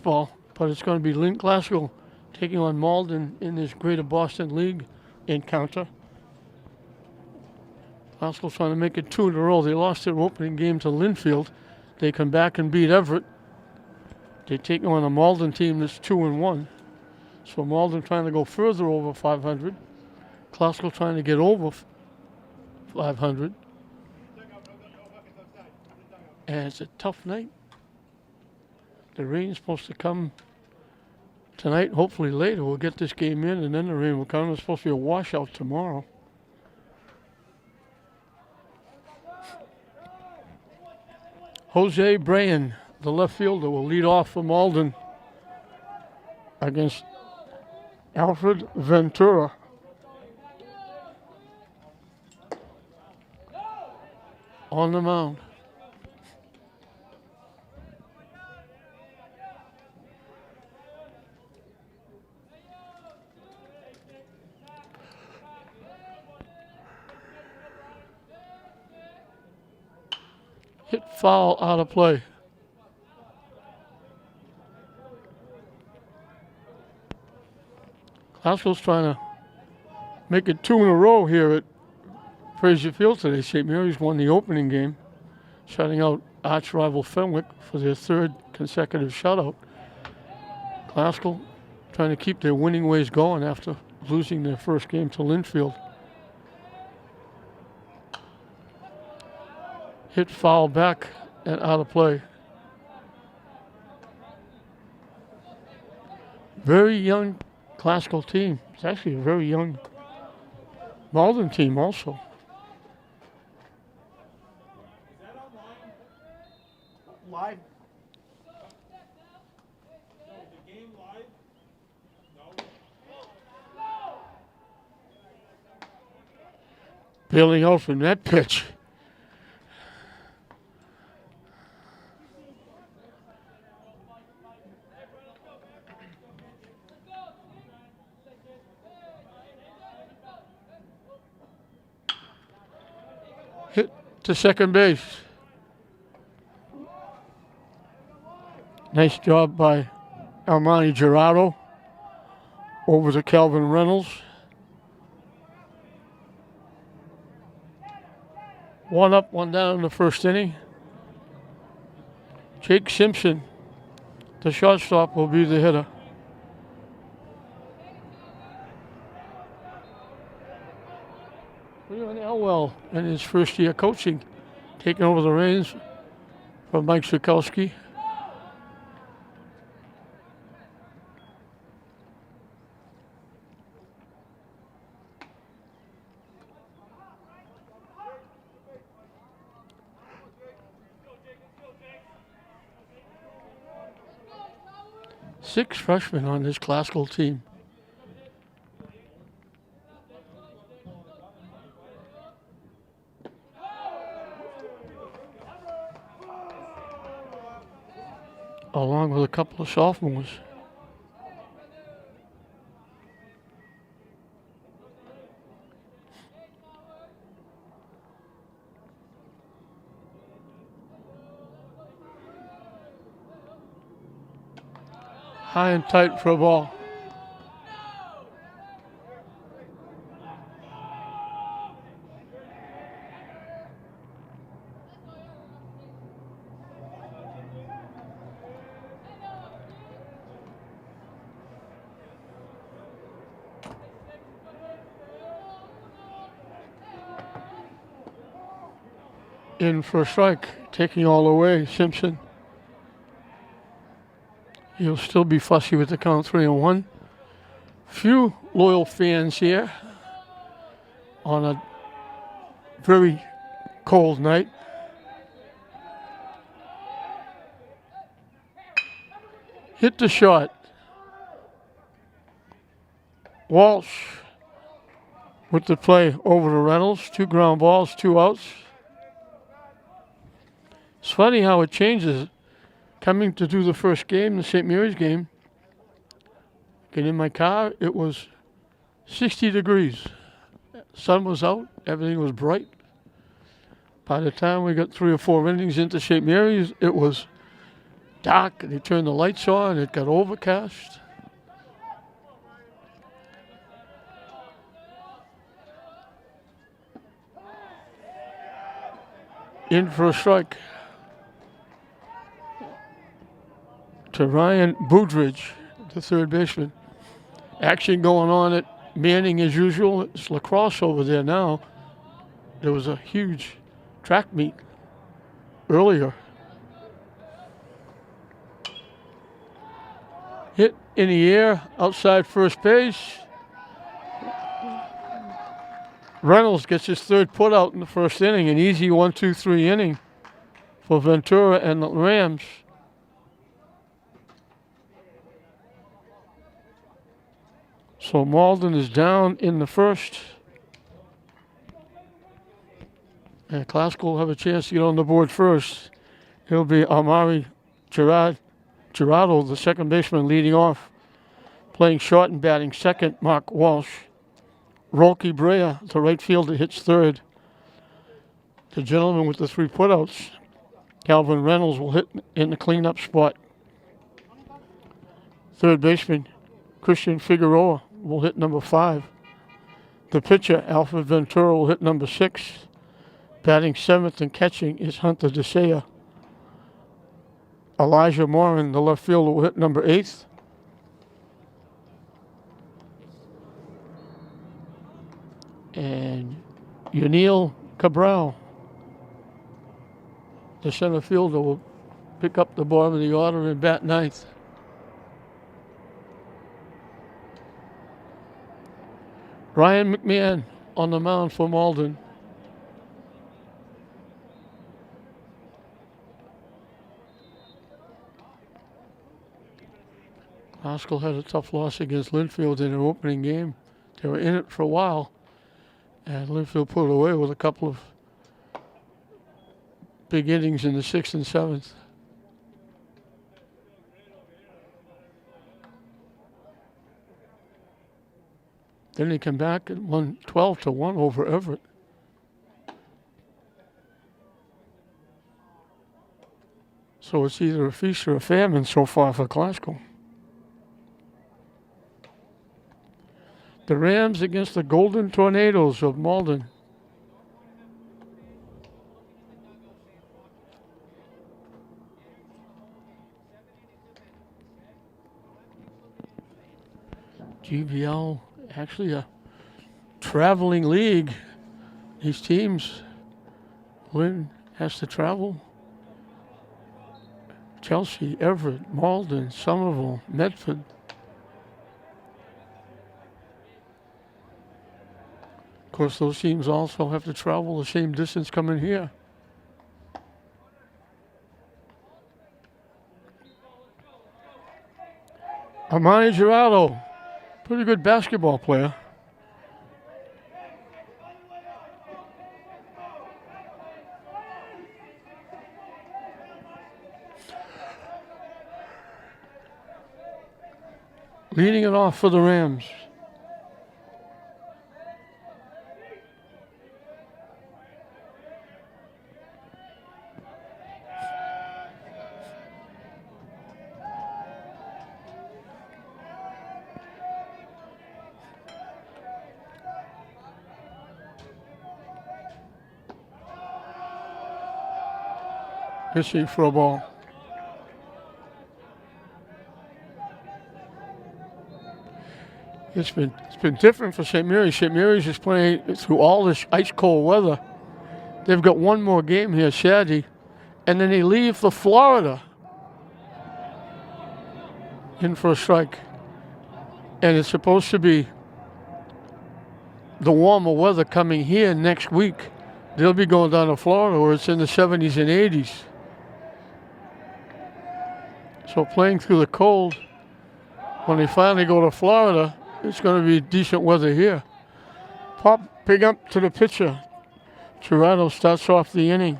baseball, but it's going to be Lynn Glasgow taking on Malden in this Greater Boston League encounter. Glasgow's trying to make it 2 in a row. They lost their opening game to Linfield. They come back and beat Everett. They take on a Malden team that's 2-1. So Malden trying to go further over 500. Glasgow trying to get over 500. And it's a tough night. The rain's supposed to come tonight, hopefully later. We'll get this game in and then the rain will come. It's supposed to be a washout tomorrow. Jose Brayan, the left fielder, will lead off for Malden against Alfred Ventura. On the mound. Hit foul, out of play. Glasgow's trying to make it 2 in a row here at Fraser Field today. St. Mary's won the opening game, shutting out arch rival Fenwick for their 3rd consecutive shutout. Glasgow trying to keep their winning ways going after losing their first game to Linfield. Hit foul back and out of play. Very young Glasgow team. It's actually a very young Malden team also. Is that online? Live? No, the game live? No. Bailing out from that pitch. Hit to second base. Nice job by Armani Gerardo over to Calvin Reynolds. 1 up, 1 down in the first inning. Jake Simpson, the shortstop, will be the hitter. Leon Elwell in his first year coaching, taking over the reins from Mike Sikowski. Six freshmen on this Glasgow team. Along with a couple of sophomores. High and tight for a ball. In for a strike, taking all the way, Simpson. He'll still be fussy with the count, 3-1. Few loyal fans here on a very cold night. Hit the shot. Walsh with the play over to Reynolds. 2 ground balls, 2 outs. It's funny how it changes. Coming to do the first game, the St. Mary's game, get in my car, it was 60 degrees. Sun was out, everything was bright. By the time we got 3 or 4 innings into St. Mary's, it was dark. They turned the lights on. It got overcast. In for a strike to Ryan Boudridge, the third baseman. Action going on at Manning as usual. It's lacrosse over there now. There was a huge track meet earlier. Hit in the air outside first base. Reynolds gets his third putout in the first inning. An easy 1-2-3 inning for Ventura and the Rams. So Malden is down in the first. And Classical will have a chance to get on the board first. It'll be Amari Gerardo, the second baseman, leading off. Playing short and batting second, Mark Walsh. Rolke Brea, the right fielder, hits third. The gentleman with the 3 putouts, Calvin Reynolds, will hit in the cleanup spot. Third baseman, Christian Figueroa, will hit number 5. The pitcher, Alfred Ventura, will hit number 6. Batting 7th and catching is Hunter DeSea. Elijah Morin, the left fielder, will hit number 8. And Yuniel Cabral, the center fielder, will pick up the bottom of the order and bat 9th. Ryan McMahon on the mound for Malden. Haskell had a tough loss against Linfield in their opening game. They were in it for a while, and Linfield pulled away with a couple of big innings in the 6th and 7th. Then they come back and won 12-1 over Everett. So it's either a feast or a famine so far for Glasgow. The Rams against the Golden Tornadoes of Malden. GBL, actually a traveling league. These teams, Lynn has to travel. Chelsea, Everett, Malden, Somerville, Medford. Of course, those teams also have to travel the same distance coming here. Amani Gerardo, pretty good basketball player. Leading it off for the Rams. Fishing for a ball. It's been different for St. Mary's. St. Mary's is playing through all this ice cold weather. They've got one more game here Saturday, and then they leave for Florida in for a strike. And it's supposed to be the warmer weather coming here next week. They'll be going down to Florida where it's in the 70s and 80s. So playing through the cold, when they finally go to Florida, it's going to be decent weather here. Popping up to the pitcher. Gerardo starts off the inning.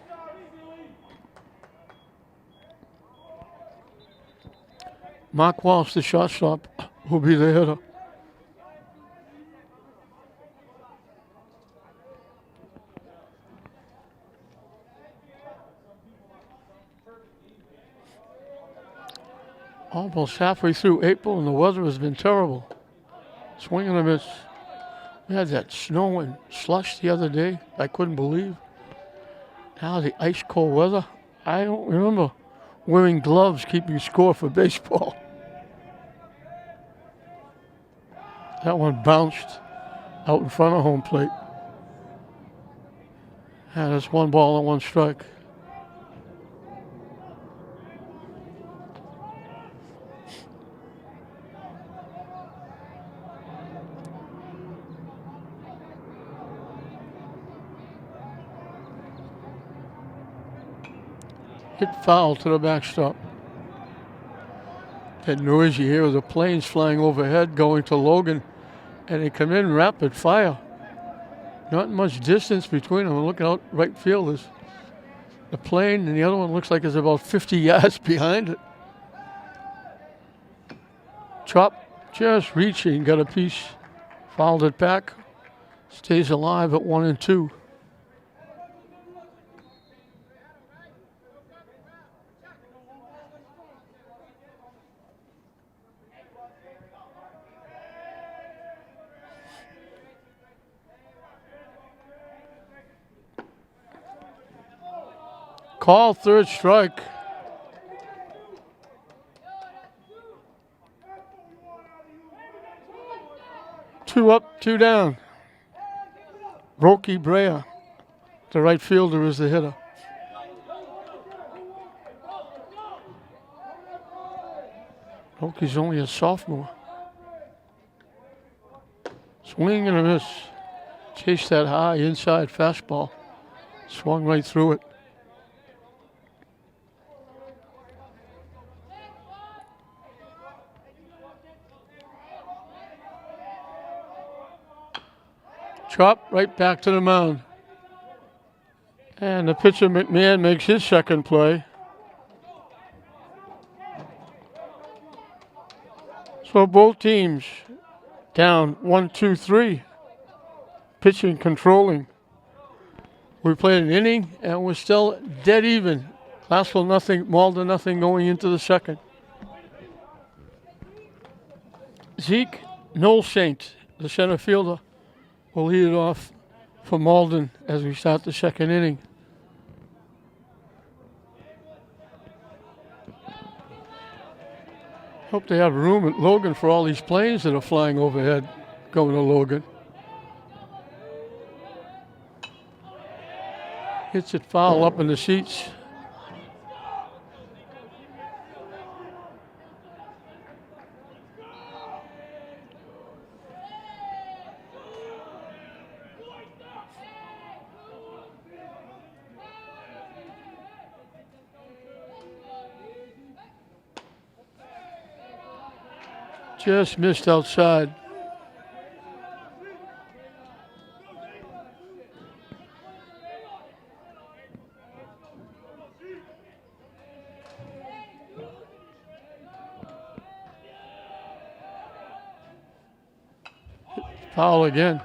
Mark Walsh, the shortstop, will be the hitter. almost halfway through April and the weather has been terrible. Swing and a miss. We had that snow and slush the other day. I couldn't believe. Now the ice cold weather. I don't remember wearing gloves keeping score for baseball. That one bounced out in front of home plate. And it's 1 ball and 1 strike. Hit foul to the backstop. That noise you hear of the planes flying overhead going to Logan, and they come in rapid fire. Not much distance between them. Look out, right field is the plane, and the other one looks like it's about 50 yards behind it. Chop just reaching, got a piece, fouled it back, stays alive at 1 and 2. Call, 3rd strike. Two up, 2 down. Roki Brea, the right fielder, is the hitter. Roki's only a sophomore. Swing and a miss. Chased that high inside fastball. Swung right through it. Chop right back to the mound. And the pitcher, McMahon, makes his second play. So both teams down 1, 2, 3. Pitching controlling. We played an inning and we're still dead even. Classville nothing, Malden nothing going into the second. Zeke Nolsaint, the center fielder, will lead it off for Malden as we start the second inning. Hope they have room at Logan for all these planes that are flying overhead going to Logan. Hits it foul up in the seats. Just missed outside. Foul again.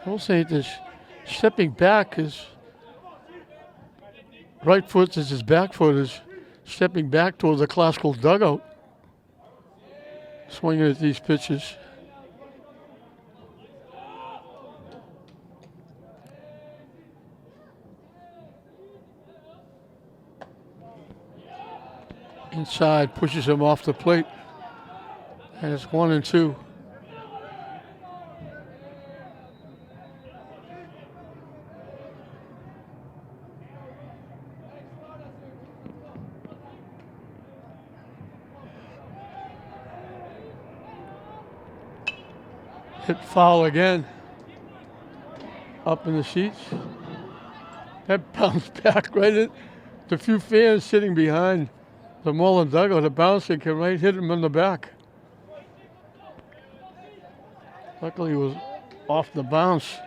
Nolsaint is stepping back. His right foot is his back foot is stepping back towards the classical dugout. Swinging at these pitches. Inside, pushes him off the plate. And it's 1 and 2. Hit foul again. Up in the seats. That bounced back right at the few fans sitting behind the Malden dugout. The bouncer came right hit him in the back. Luckily he was off the bounce.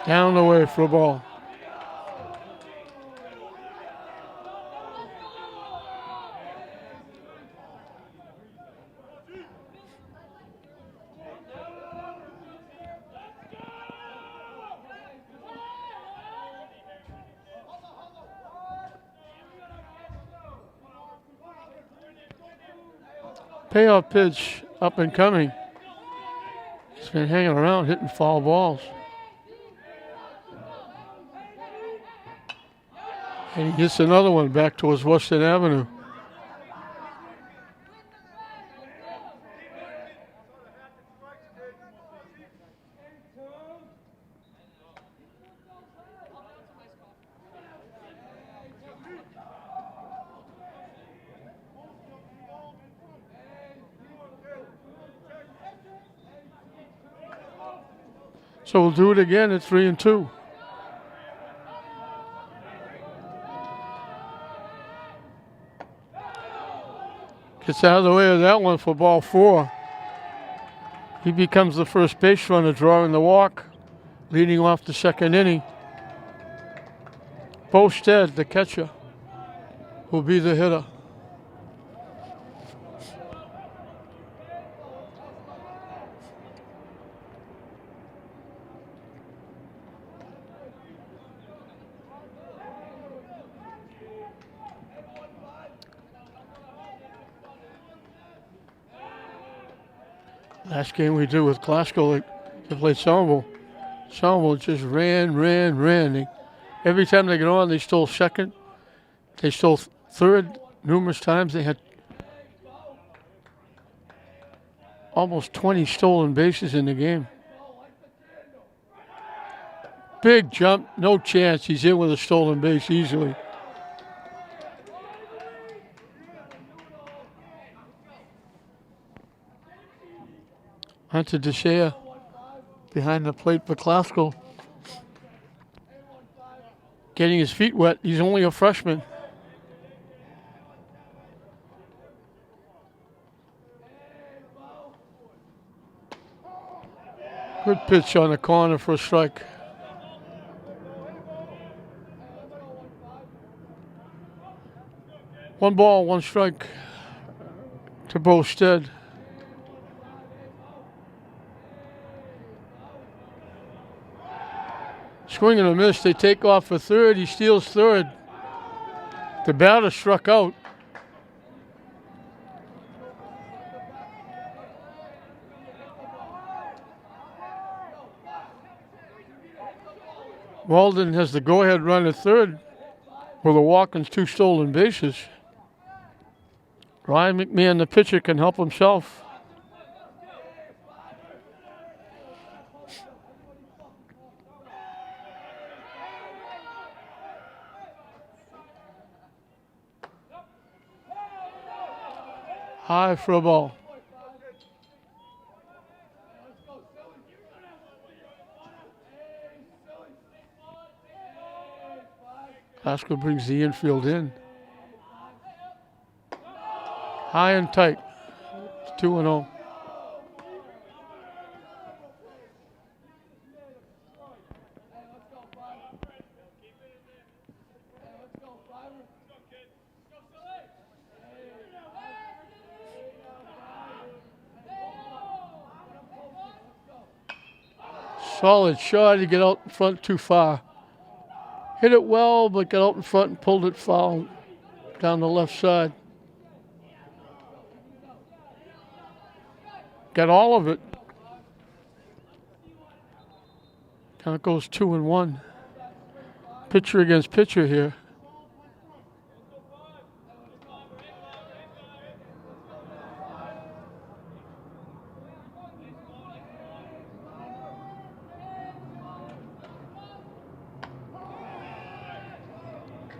Down the way for a ball. Payoff pitch up and coming. He's been hanging around hitting foul balls. And he hits another one back towards Western Avenue. So we'll do it again at 3-2. Gets out of the way of that one for ball 4. He becomes the first base runner drawing the walk, leading off the second inning. Bosted, the catcher, will be the hitter. Last game we did with Glasgow, they played Somerville. Somerville just ran. Every time they get on, they stole second. They stole third numerous times. They had almost 20 stolen bases in the game. Big jump, no chance. He's in with a stolen base easily. Hunter DeShea behind the plate for Glasgow. Getting his feet wet. He's only a freshman. Good pitch on the corner for a strike. One ball, one strike to Bosted. Swing and a miss. They take off for third. He steals third. The batter struck out. Malden has the go-ahead run at third with a walk and 2 stolen bases. Ryan McMahon, the pitcher, can help himself. High for a ball. Glasgow brings the infield in. High and tight. It's 2-0. Solid shot. He get out in front too far. Hit it well, but got out in front and pulled it foul down the left side. Got all of it. Count goes 2-1. Pitcher against pitcher here.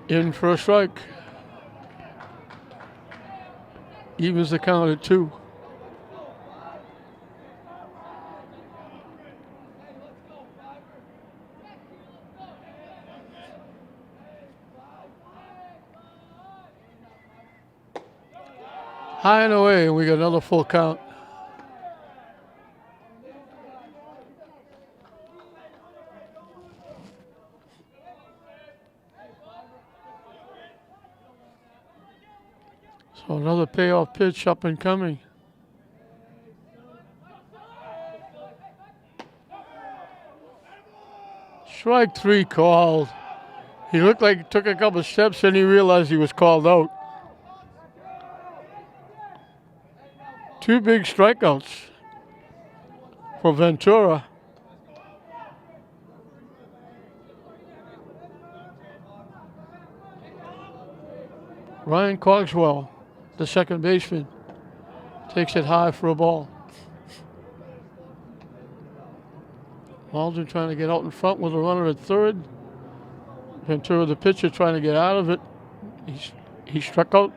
In for a strike. Evens the count at 2. High and away, and we got another full count. So another payoff pitch up and coming. Strike 3 called. He looked like he took a couple of steps and he realized he was called out. 2 big strikeouts for Ventura. Ryan Cogswell, the second baseman, takes it high for a ball. Malden trying to get out in front with a runner at third. Ventura, the pitcher, trying to get out of it. He struck out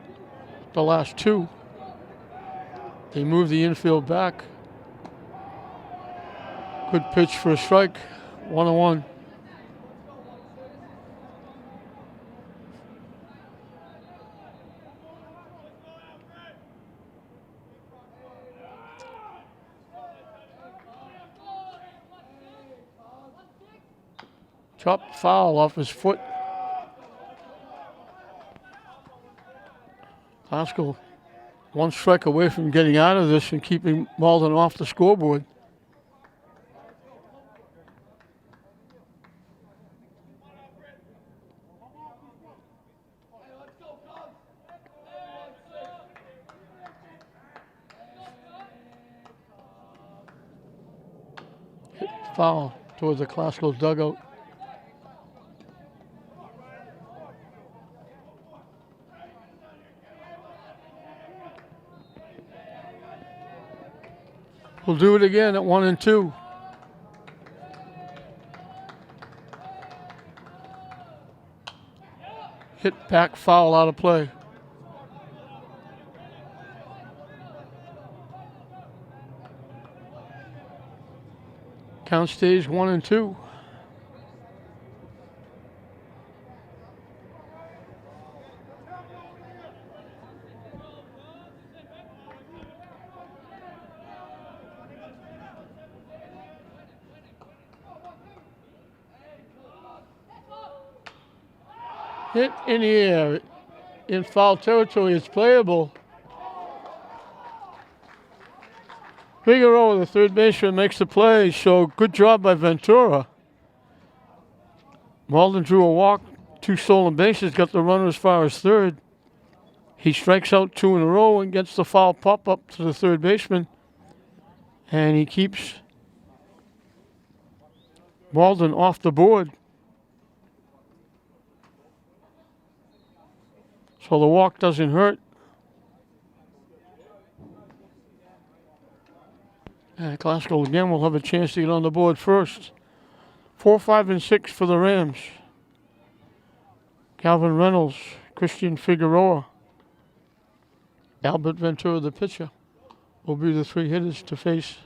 the last 2. They move the infield back. Good pitch for a strike. 1-1. Chopped foul off his foot. Glasgow 1 strike away from getting out of this and keeping Malden off the scoreboard. Hit foul towards the Glasgow dugout. We'll do it again at 1-2. Hit back foul out of play. Count stays 1-2. Hit in the air. In foul territory, it's playable. Figueroa, the third baseman, makes the play, so good job by Ventura. Malden drew a walk, 2 stolen bases, got the runner as far as third. He strikes out 2 in a row and gets the foul pop-up to the third baseman. And he keeps Malden off the board. So the walk doesn't hurt. And Glasgow again will have a chance to get on the board first. 4, 5, and 6 for the Rams. Calvin Reynolds, Christian Figueroa, Albert Ventura, the pitcher, will be the 3 hitters to face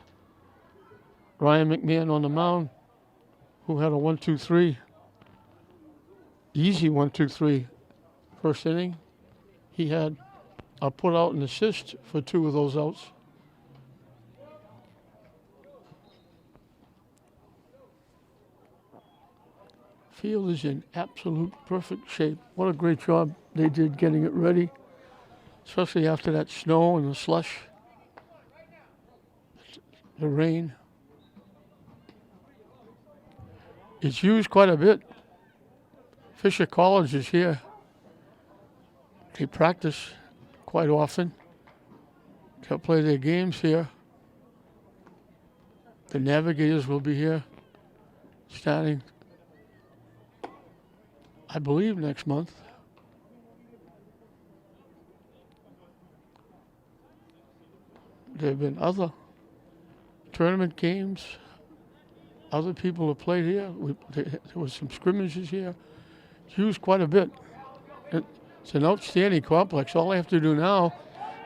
Ryan McMahon on the mound, who had a 1-2-3. Easy 1-2-3 first inning. He had a put out and assist for 2 of those outs. Field is in absolute perfect shape. What a great job they did getting it ready, especially after that snow and the slush, the rain. It's used quite a bit. Fisher College is here. They practice quite often. They'll play their games here. The Navigators will be here starting, I believe, next month. There have been other tournament games. Other people have played here. There was some scrimmages here. It's used quite a bit. It's an outstanding complex. All I have to do now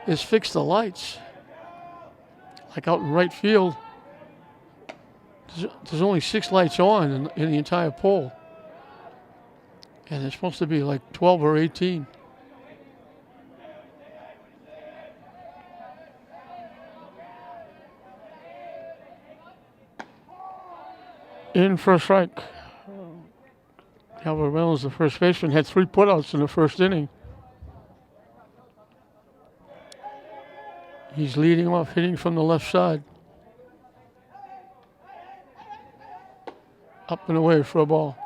is fix the lights. Like out in right field, there's only 6 lights on in the entire pole. And there's supposed to be like 12 or 18. In for a strike. Calvin Reynolds, the first baseman, had 3 putouts in the first inning. He's leading off, hitting from the left side. Up and away for a ball.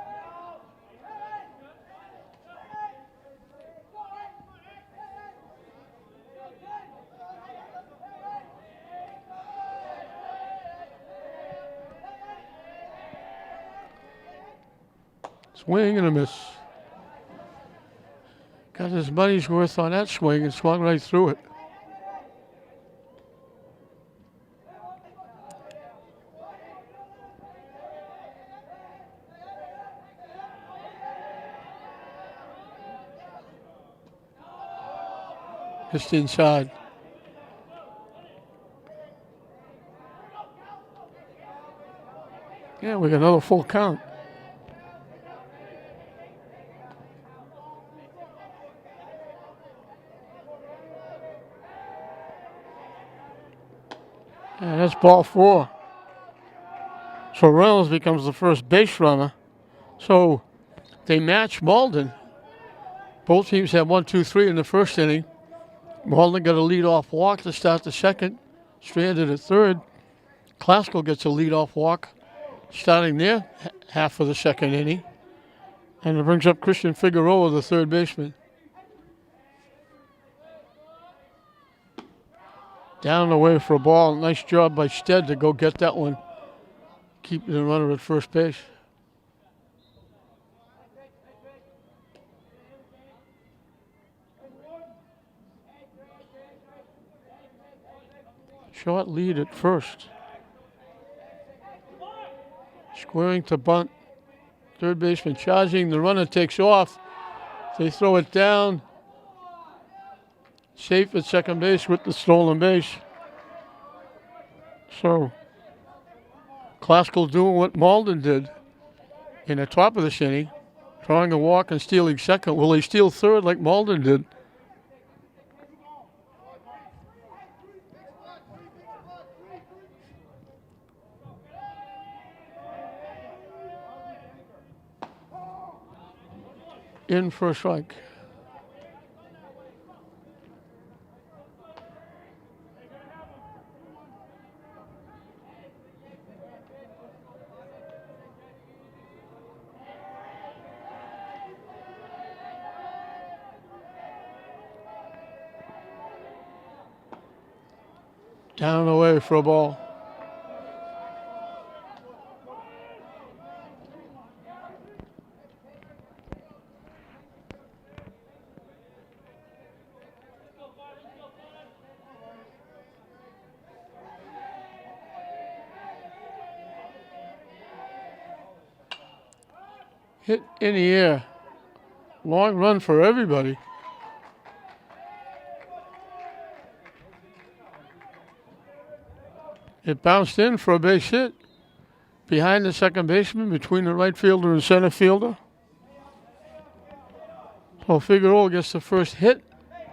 Swing and a miss. Got his money's worth on that swing and swung right through it. Just inside. Yeah, we got another full count. And that's ball 4. So Reynolds becomes the first base runner. So they match Malden. Both teams had 1, 2, 3 in the first inning. Malden got a leadoff walk to start the second, stranded at third. Classical gets a leadoff walk starting their half of the second inning. And it brings up Christian Figueroa, the third baseman. Down and away for a ball. Nice job by Stead to go get that one. Keeping the runner at first base. Short lead at first. Squaring to bunt. Third baseman charging. The runner takes off. They throw it down. Safe at second base with the stolen base. So, Classical doing what Malden did in the top of the inning, drawing a walk and stealing second. Will they steal third like Malden did? In for a strike. Down and away for a ball. Hit in the air. Long run for everybody. It bounced in for a base hit behind the second baseman, between the right fielder and center fielder. So Figueroa gets the first hit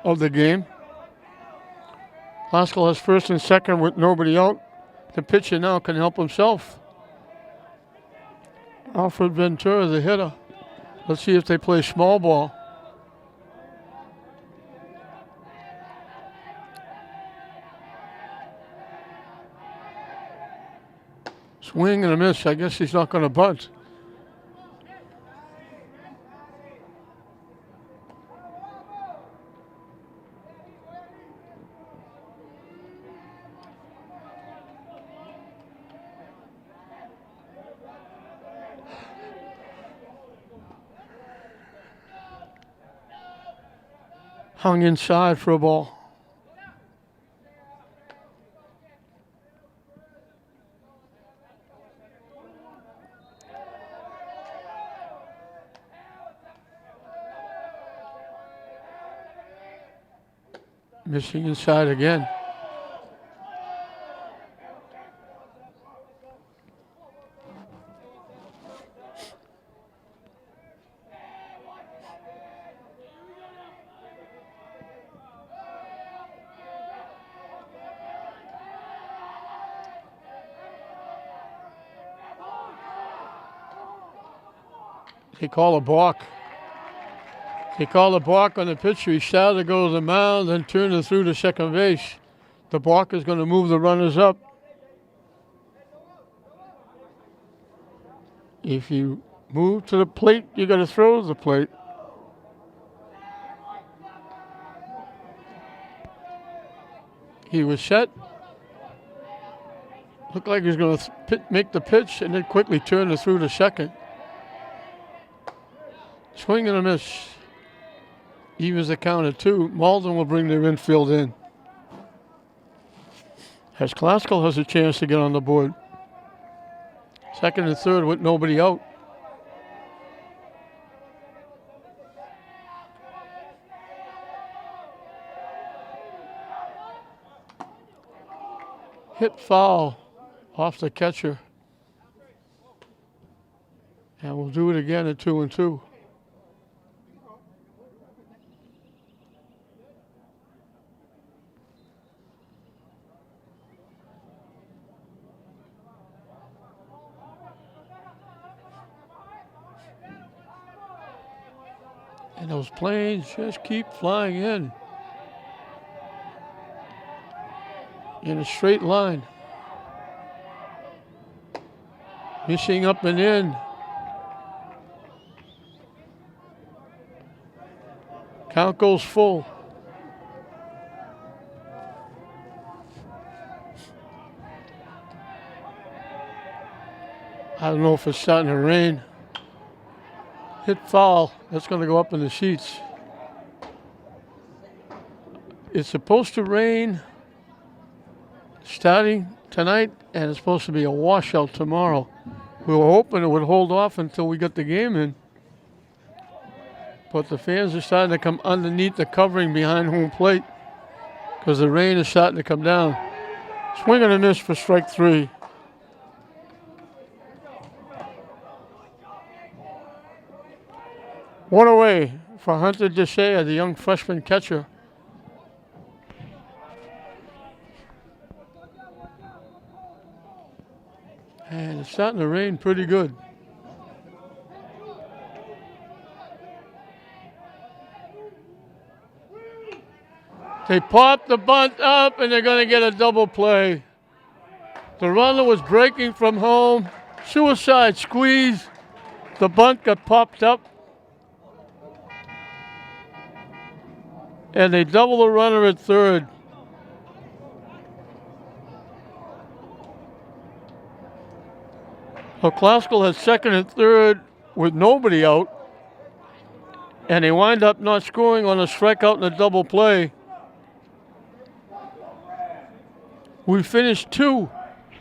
of the game. Classical has first and second with nobody out. The pitcher now can help himself. Alfred Ventura, the hitter. Let's see if they play small ball. Swing and a miss. I guess he's not going to bunt. Hung inside for a ball. Missing inside again. They call a balk. They call a balk on the pitcher. He started to go to the mound, then turned it through to second base. The balk is going to move the runners up. If you move to the plate, you got to throw to the plate. He was set. Looked like he was going to make the pitch and then quickly turn it through to second. Swing and a miss. Evens the count at 2. Malden will bring their infield in. As Classical has a chance to get on the board. Second and third with nobody out. Hit foul off the catcher. And we'll do it again at 2-2. And those planes just keep flying in a straight line. Missing up and in. Count goes full. I don't know if it's starting to rain. Hit foul. That's going to go up in the sheets. It's supposed to rain starting tonight, and it's supposed to be a washout tomorrow. We were hoping it would hold off until we got the game in. But the fans are starting to come underneath the covering behind home plate because the rain is starting to come down. Swing and a miss for strike 3. One away for Hunter Desea, the young freshman catcher. And it's starting to rain pretty good. They pop the bunt up and they're going to get a double play. The runner was breaking from home. Suicide squeeze. The bunt got popped up. And they double the runner at third. So Classical has second and third with nobody out. And they wind up not scoring on a strikeout and a double play. We finished 2,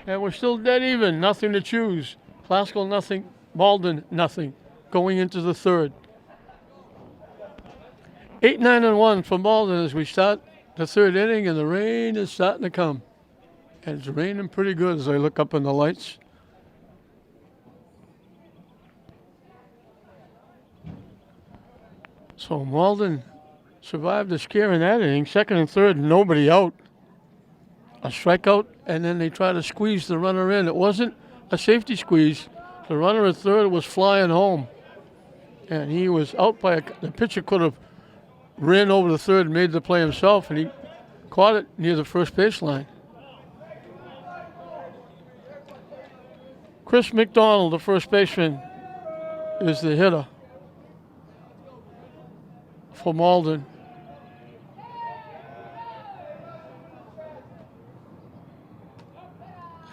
and we're still dead even. Nothing to choose. Classical nothing, Malden nothing. Going into the third. 8-9-1 for Malden as we start the third inning, and the rain is starting to come. And it's raining pretty good as I look up in the lights. So Malden survived the scare in that inning. Second and third, nobody out. A strikeout, and then they try to squeeze the runner in. It wasn't a safety squeeze. The runner at third was flying home. And he was out by the pitcher could have ran over the third and made the play himself, and he caught it near the first baseline. Chris McDonald, the first baseman, is the hitter for Malden.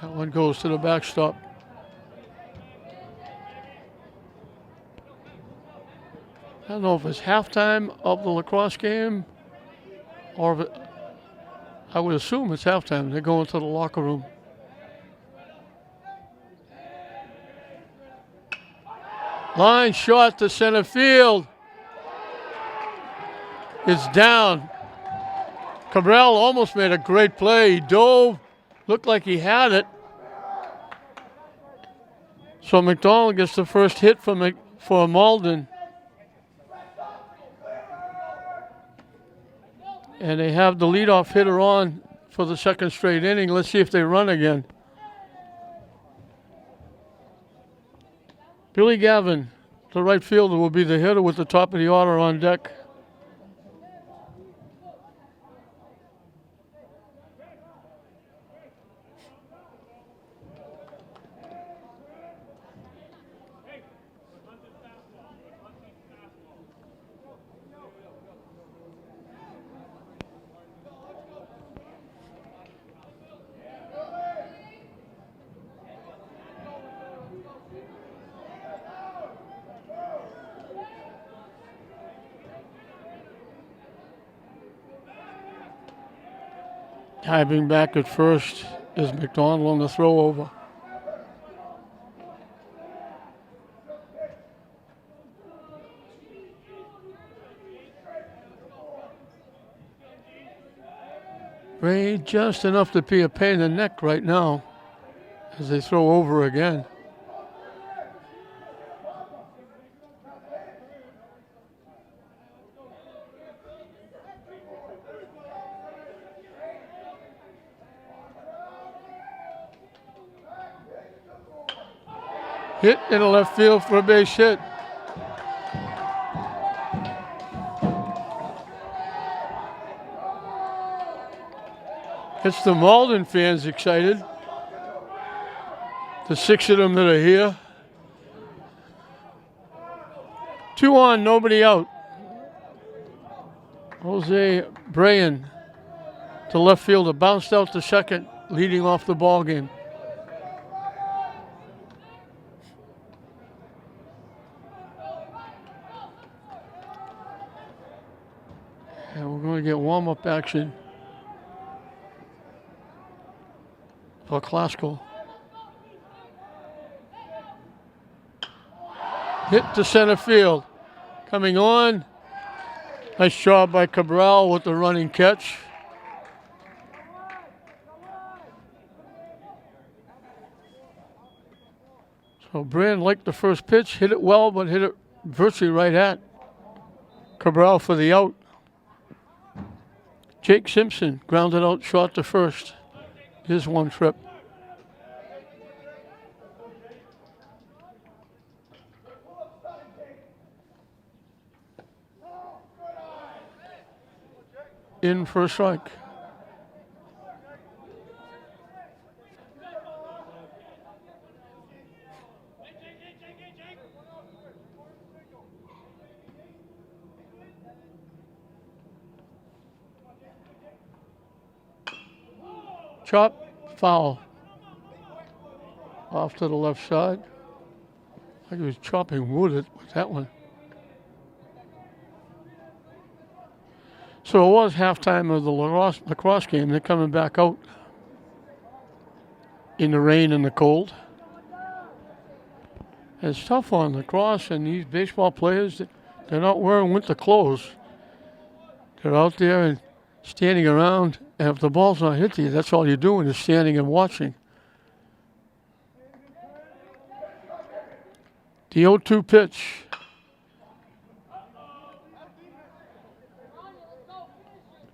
That one goes to the backstop. I don't know if it's halftime of the lacrosse game or if it, I would assume it's halftime. They're going to the locker room. Line shot to center field. It's down. Cabral almost made a great play. He dove, looked like he had it. So McDonald gets the first hit for Malden. And they have the leadoff hitter on for the second straight inning. Let's see if they run again. Billy Gavin, the right fielder, will be the hitter with the top of the order on deck. Diving back at first is McDonald on the throw over. Ray just enough to be a pain in the neck right now as they throw over again. Hit in the left field for a base hit. It's the Malden fans excited. The 6 of them that are here. 2 on, nobody out. Jose Brayan, the left fielder, bounced out to second, leading off the ball game. And we're going to get warm-up action for Classical. Hit to center field. Coming on. Nice job by Cabral with the running catch. So Brand liked the first pitch, hit it well, but hit it virtually right at Cabral for the out. Jake Simpson grounded out short to first. His one trip. In for a strike. Chop, foul. Off to the left side. Like he was chopping wood with that one. So it was halftime of the lacrosse game. They're coming back out in the rain and the cold. It's tough on lacrosse and these baseball players. They're not wearing winter clothes. They're out there and standing around. And if the ball's not hitting you, that's all you're doing is standing and watching. The 0-2 pitch.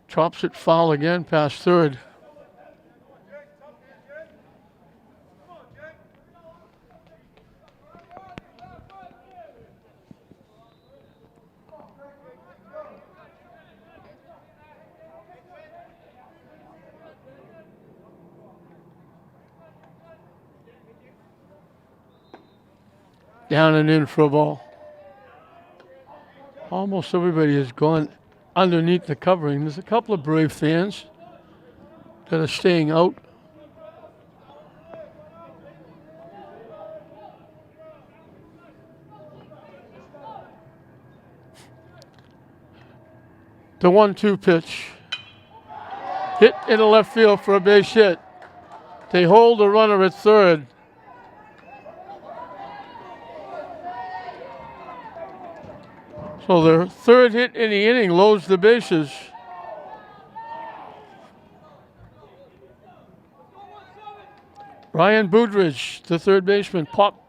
Chops it foul again past third. Down and in for a ball. Almost everybody has gone underneath the covering. There's a couple of Brave fans that are staying out. The 1-2 pitch. Hit in the left field for a base hit. They hold the runner at third. So their third hit in the inning loads the bases. Ryan Boudridge, the third baseman, popped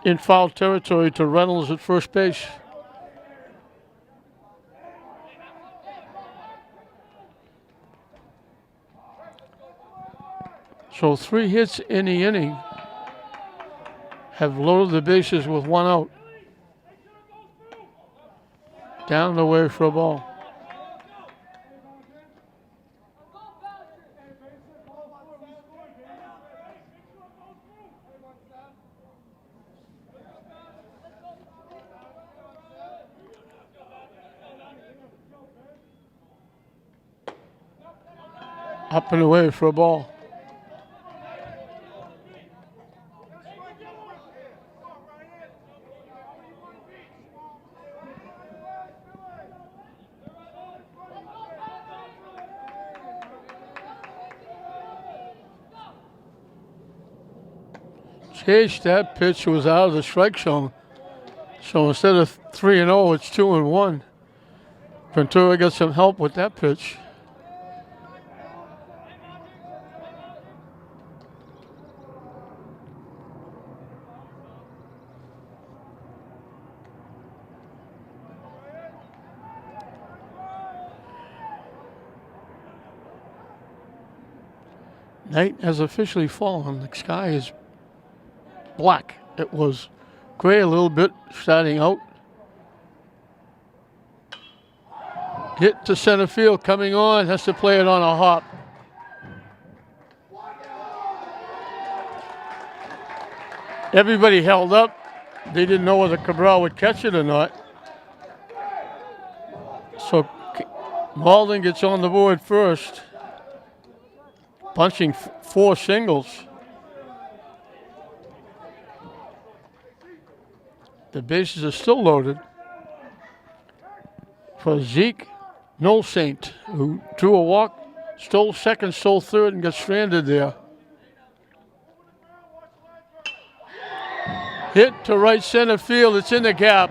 in foul territory to Reynolds at first base. So 3 hits in the inning have loaded the bases with 1 out. Down the way for a ball. Up and away for a ball. Chase, that pitch was out of the strike zone. So instead of 3-0, it's 2-1. Ventura got some help with that pitch. Night has officially fallen. The sky is black. It was gray a little bit starting out. Hit to center field, coming on, has to play it on a hop. Everybody held up. They didn't know whether Cabral would catch it or not. So Malden gets on the board first, punching 4 singles. The bases are still loaded for Zeke Nolsaint, who drew a walk, stole second, stole third, and got stranded there. Hit to right center field. It's in the gap.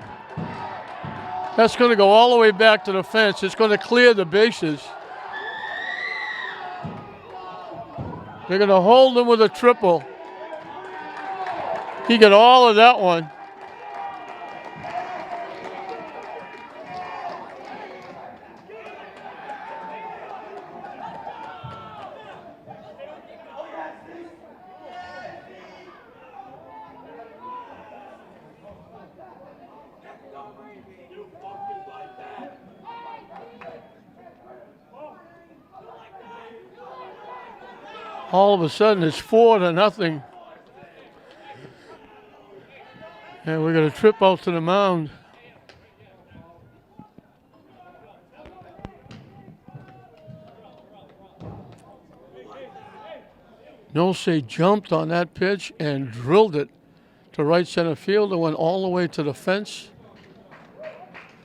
That's going to go all the way back to the fence. It's going to clear the bases. They're going to hold him with a triple. He got all of that one. All of a sudden, it's 4-0. And we're going to trip out to the mound. Nolse jumped on that pitch and drilled it to right center field and went all the way to the fence.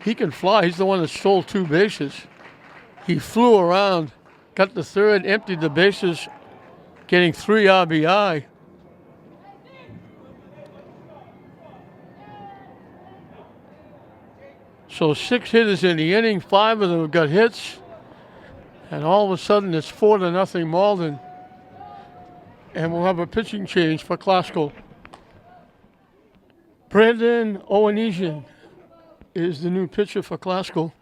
He can fly. He's the one that stole 2 bases. He flew around, got the third, emptied the bases, getting 3 RBI. So 6 hitters in the inning, 5 of them got hits. And all of a sudden it's 4-0 Malden. And we'll have a pitching change for Classical. Brandon Owenesian is the new pitcher for Classical.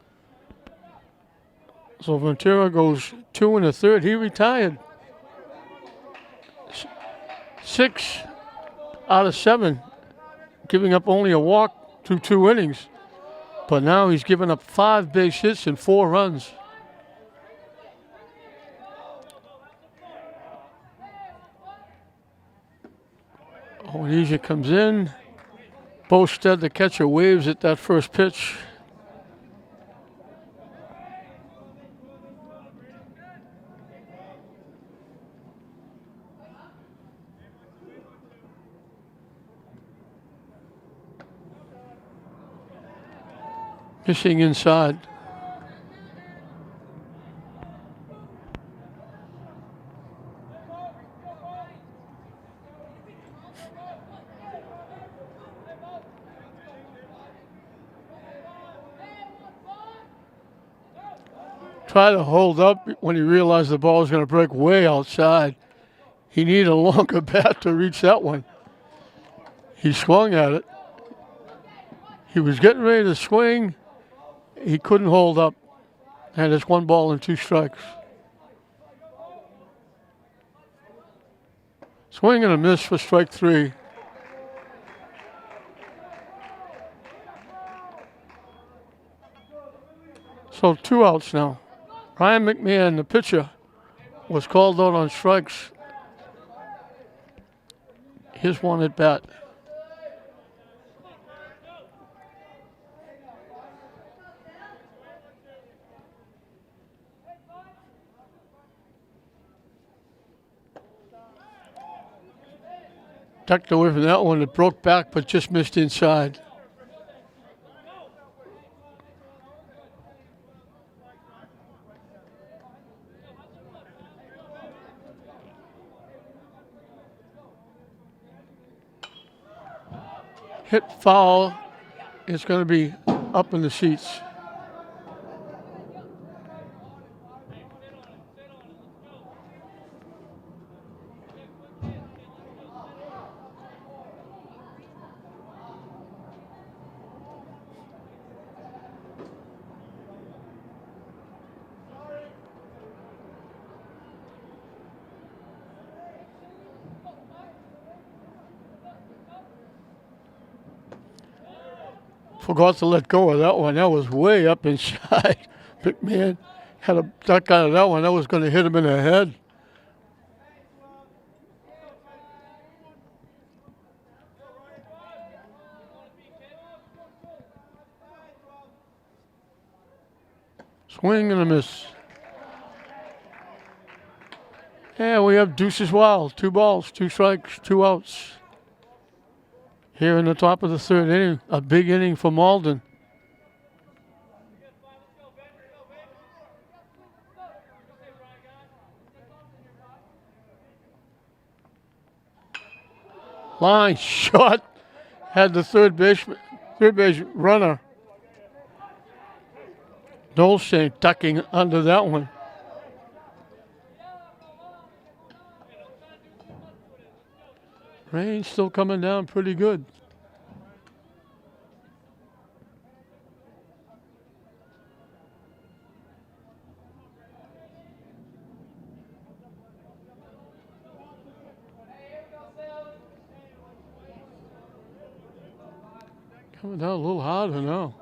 So Ventura goes 2 1/3. He retired. 6 out of 7, giving up only a walk through 2 innings. But now he's given up 5 base hits and 4 runs. Owenesian comes in. Bosted, the catcher, waves at that first pitch. Missing inside. Try to hold up when he realized the ball was going to break way outside. He needed a longer bat to reach that one. He swung at it. He was getting ready to swing. He couldn't hold up. And it's 1 ball and 2 strikes. Swing and a miss for strike 3. So 2 outs now. Ryan McMahon, the pitcher, was called out on strikes. Here's 1 at bat. Tucked away from that one. It broke back, but just missed inside. Hit foul. It's going to be up in the seats. Forgot to let go of that one. That was way up inside. McMahon had a duck out of that one. That was going to hit him in the head. Swing and a miss. Yeah, we have deuces wild. 2 balls, 2 strikes, 2 outs. Here in the top of the 3rd inning, a big inning for Malden. Line shot. Had the third base runner. Dolce ducking under that one. Rain still coming down pretty good. Coming down a little harder now.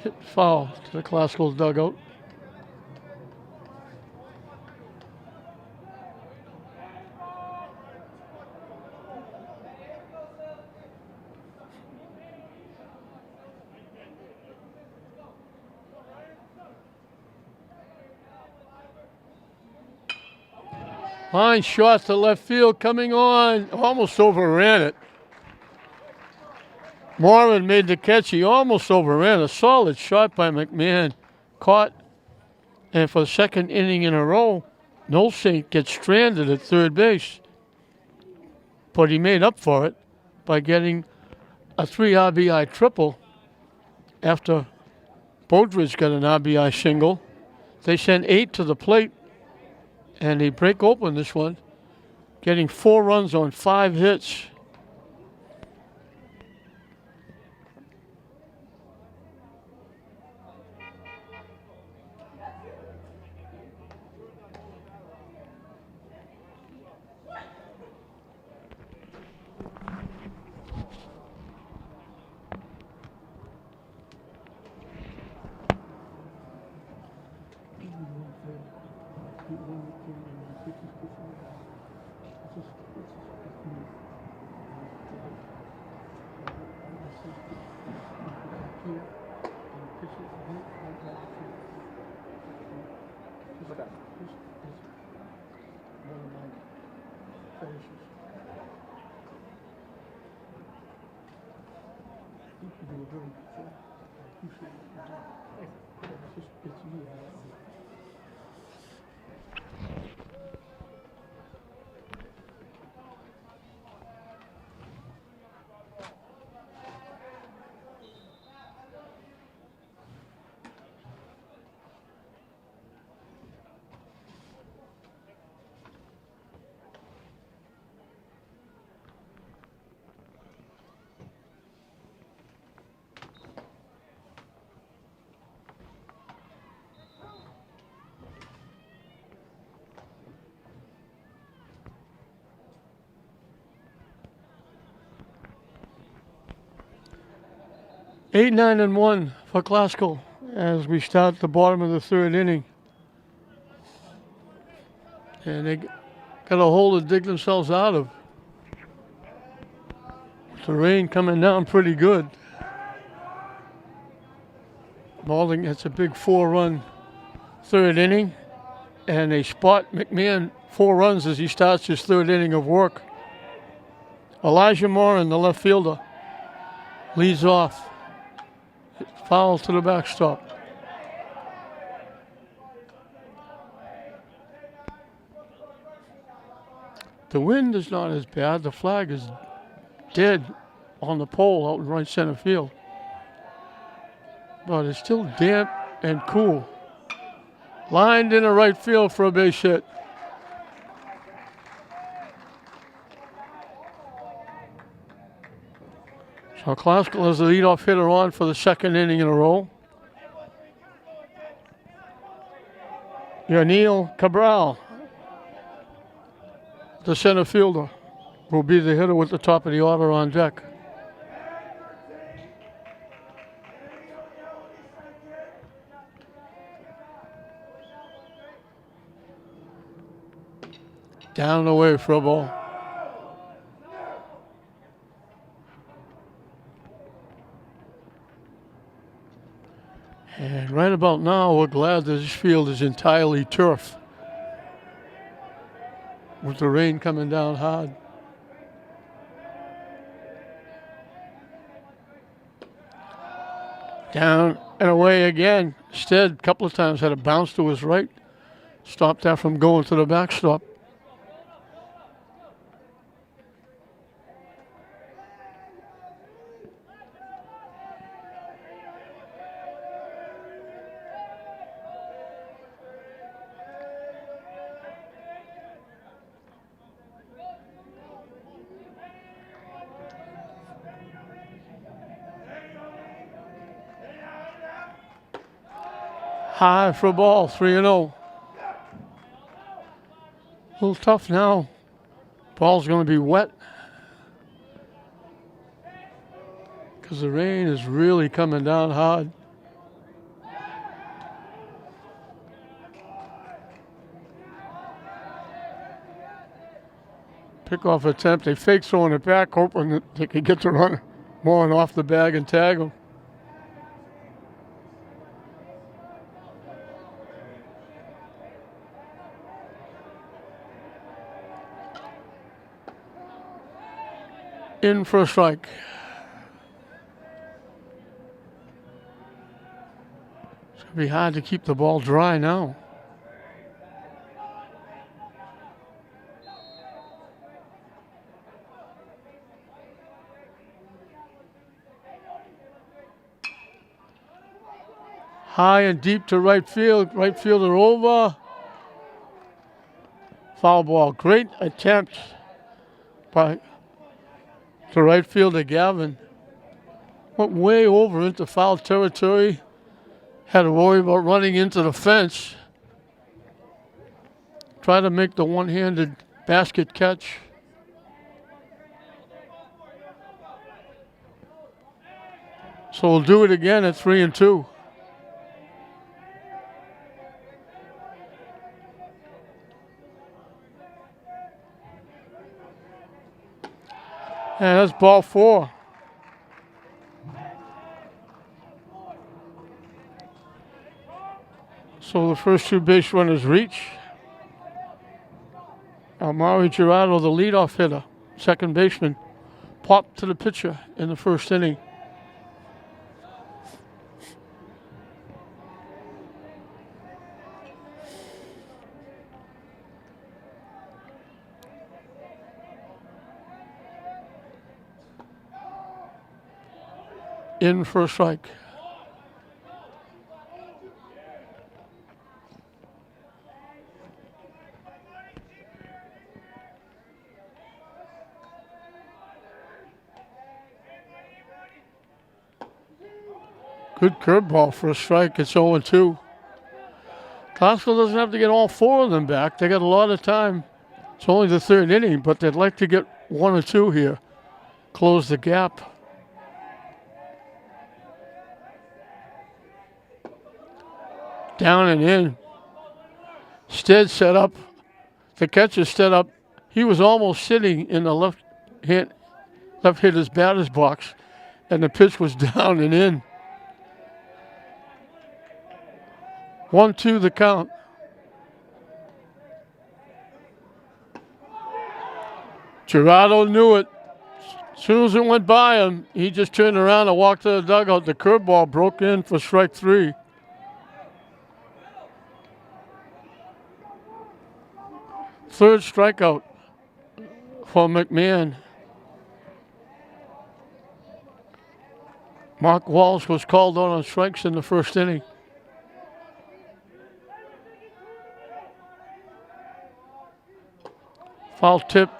Hit foul to the Classical dugout. Line shot to left field coming on. Almost overran it. Moran made the catch. He almost overran. A solid shot by McMahon. Caught. And for the 2nd inning in a row, Nolsey gets stranded at 3rd base. But he made up for it by getting a 3 RBI triple after Bodridge got an RBI single. They sent 8 to the plate. And they break open this one, getting 4 runs on 5 hits. Eight, 9, and 1 for Glasgow as we start the bottom of the 3rd inning. And they got a hole to dig themselves out of. The rain coming down pretty good. Malden gets a big 4-run 3rd inning. And they spot McMahon 4 runs as he starts his 3rd inning of work. Elijah Moran, the left fielder, leads off. Foul to the backstop. The wind is not as bad. The flag is dead on the pole out in right center field. But it's still damp and cool. Lined in the right field for a base hit. So Classical is the leadoff hitter on for the second inning in a row. Yanil Cabral, the center fielder, will be the hitter with the top of the order on deck. Down and away for a ball. And right about now, we're glad that this field is entirely turf, with the rain coming down hard. Down and away again. Stead, a couple of times, had a bounce to his right. Stopped that from going to the backstop. High for a ball, 3-0. A little tough now. Ball's going to be wet because the rain is really coming down hard. Pickoff attempt. They fake throwing it back, hoping that they could get the runner more off the bag and tag him. In for a strike. It's going to be hard to keep the ball dry now. High and deep to right field. Right fielder over. Foul ball. Great attempt by to right fielder Gavin. Went way over into foul territory. Had to worry about running into the fence. Try to make the one-handed basket catch. So we'll do it again at 3-2. And that's ball 4. So the first two base runners reach. Almari Gerardo, the leadoff hitter, second baseman, popped to the pitcher in the first inning. In for a strike. Good curveball for a strike. It's 0-2. Classical doesn't have to get all 4 of them back. They got a lot of time. It's only the third inning, but they'd like to get 1 or 2 here. Close the gap. Down and in. Stead set up. The catcher set up. He was almost sitting in the left hitter's batter's box, and the pitch was down and in. 1-2 the count. Gerardo knew it. As soon as it went by him, he just turned around and walked to the dugout. The curveball broke in for strike 3. Third strikeout for McMahon. Mark Walsh was called on strikes in the first inning. Foul tip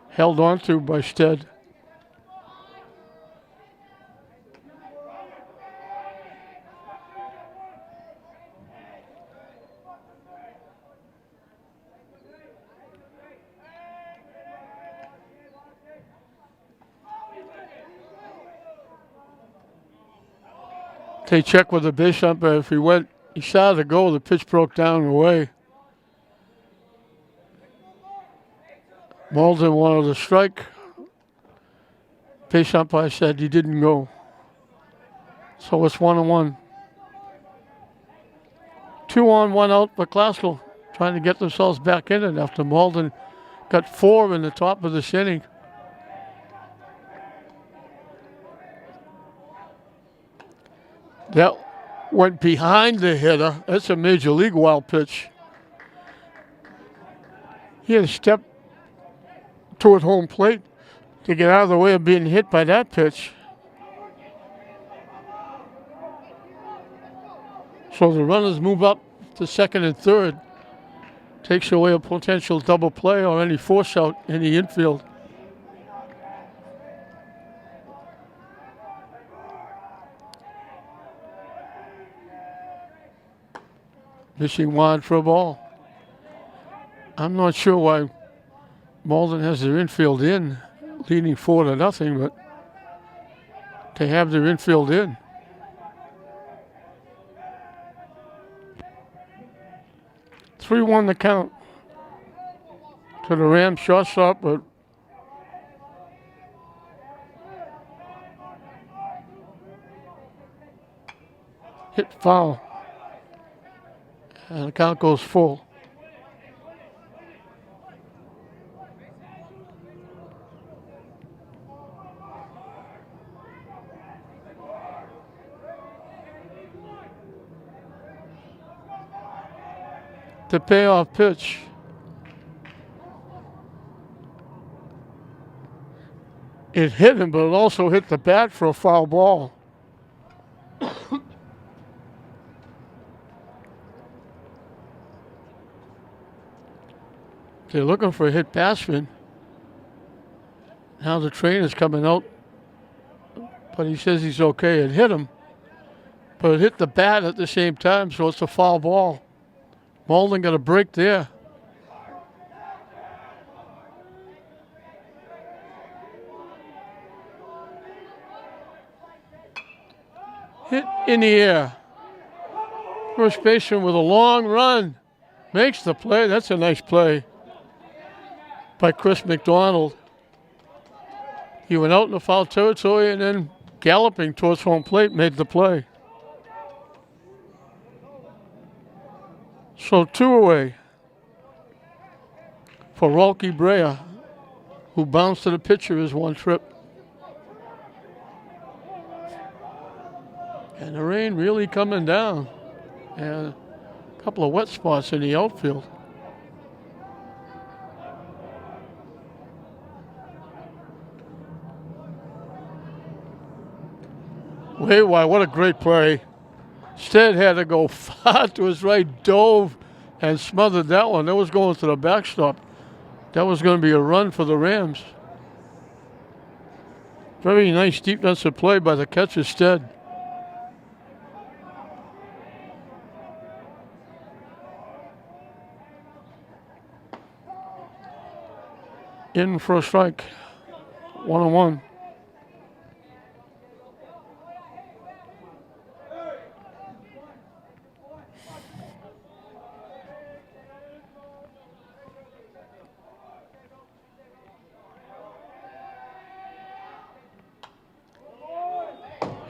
held on to by Stead. They check with the base umpire. If he started to go, the pitch broke down and away. Malden wanted a strike. Base umpire said he didn't go. So it's 1-1. 2 on, 1 out for Glasgow, trying to get themselves back in it after Malden got 4 in the top of this inning. That went behind the hitter. That's a major league wild pitch. He had to step toward home plate to get out of the way of being hit by that pitch. So the runners move up to second and third. Takes away a potential double play or any force out in the infield. Missing wide for a ball. I'm not sure why Malden has their infield in, leading 4-0, but they have their infield in. Three 3-1 the count to the Rams shortstop, but hit foul. And the count goes full. The payoff pitch. It hit him, but it also hit the bat for a foul ball. They're looking for a hit batsman. Now the train is coming out, but he says he's okay. It hit him, but it hit the bat at the same time, so it's a foul ball. Malden got a break there. Hit in the air. First baseman with a long run makes the play. That's a nice play by Chris McDonald. He went out in the foul territory and then galloping towards home plate made the play. So 2 away for Rocky Brea, who bounced to the pitcher his one trip. And the rain really coming down. And a couple of wet spots in the outfield. Wait, why, what a great play. Stead had to go far to his right, dove and smothered that one. That was going to the backstop. That was going to be a run for the Rams. Very nice defensive play by the catcher, Stead. In for a strike. 1-1.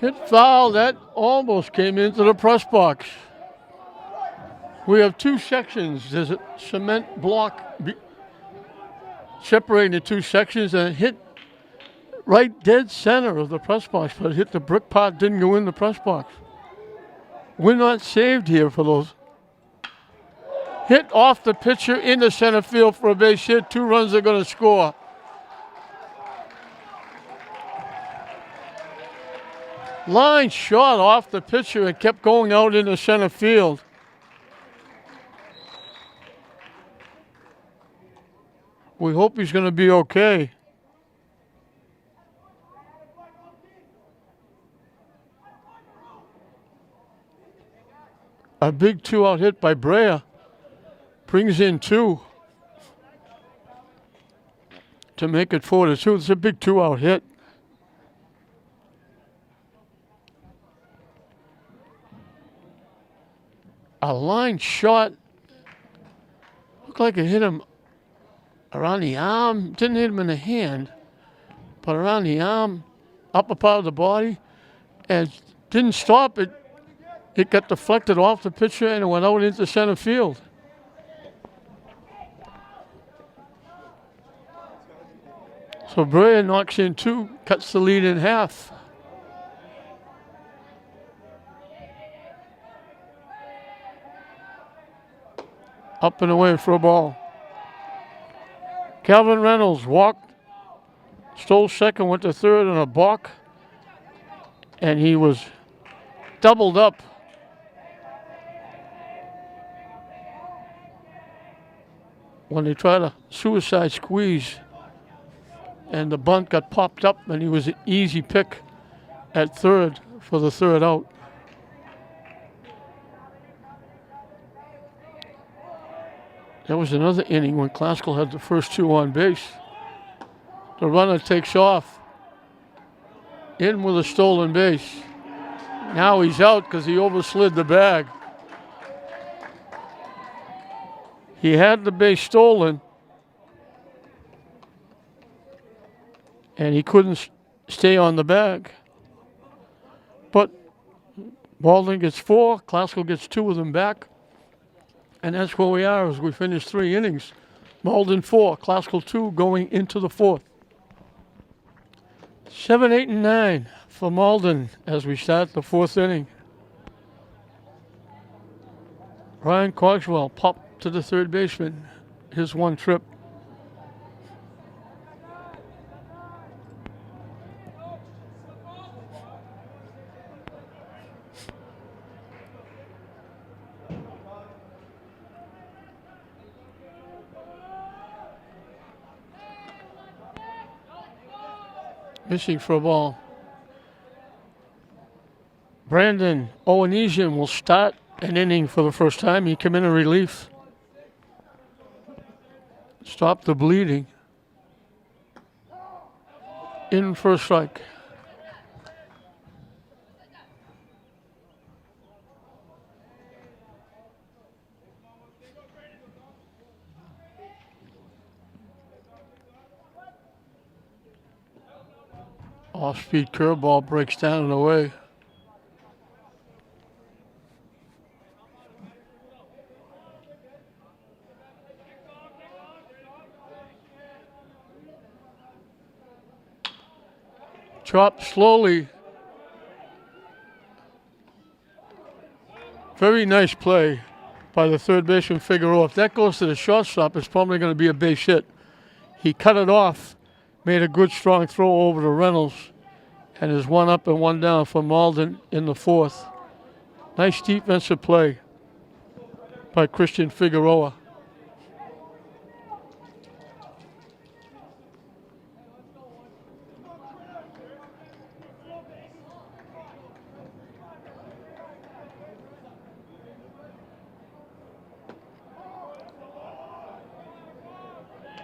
Hit foul. That almost came into the press box. We have 2 sections. There's a cement block separating the 2 sections, and it hit right dead center of the press box, but it hit the brick part, didn't go in the press box. We're not saved here for those. Hit off the pitcher into center field for a base hit. 2 runs are going to score. Line shot off the pitcher and kept going out into center field. We hope he's going to be okay. A big 2-out hit by Brea brings in 2 to make it 4-2. It's a big 2-out hit. A line shot. Looked like it hit him around the arm. Didn't hit him in the hand, but around the arm, upper part of the body, and didn't stop it. It got deflected off the pitcher and it went out into center field. So Brea knocks in 2, cuts the lead in half. Up and away for a ball. Calvin Reynolds walked, stole second, went to third on a balk, and he was doubled up. When they tried a suicide squeeze, and the bunt got popped up, and he was an easy pick at third for the third out. That was another inning when Classical had the first 2 on base. The runner takes off, in with a stolen base. Now he's out because he overslid the bag. He had the base stolen, and he couldn't stay on the bag. But Malden gets 4, Classical gets 2 of them back, and that's where we are as we finish 3 innings. Malden 4, Classical 2 going into the 4th. 7, 8, and 9 for Malden as we start the 4th inning. Ryan Cogswell popped to the third baseman, his 1 trip. Missing for a ball. Brandon Owenesian will start an inning for the first time. He came in relief. Stop the bleeding. In for a strike. Off-speed curveball breaks down and away. Chopped slowly. Very nice play by the third baseman Figueroa. If that goes to the shortstop, it's probably going to be a base hit. He cut it off, made a good strong throw over to Reynolds, and is 1 up and 1 down for Malden in the 4th. Nice defensive play by Christian Figueroa.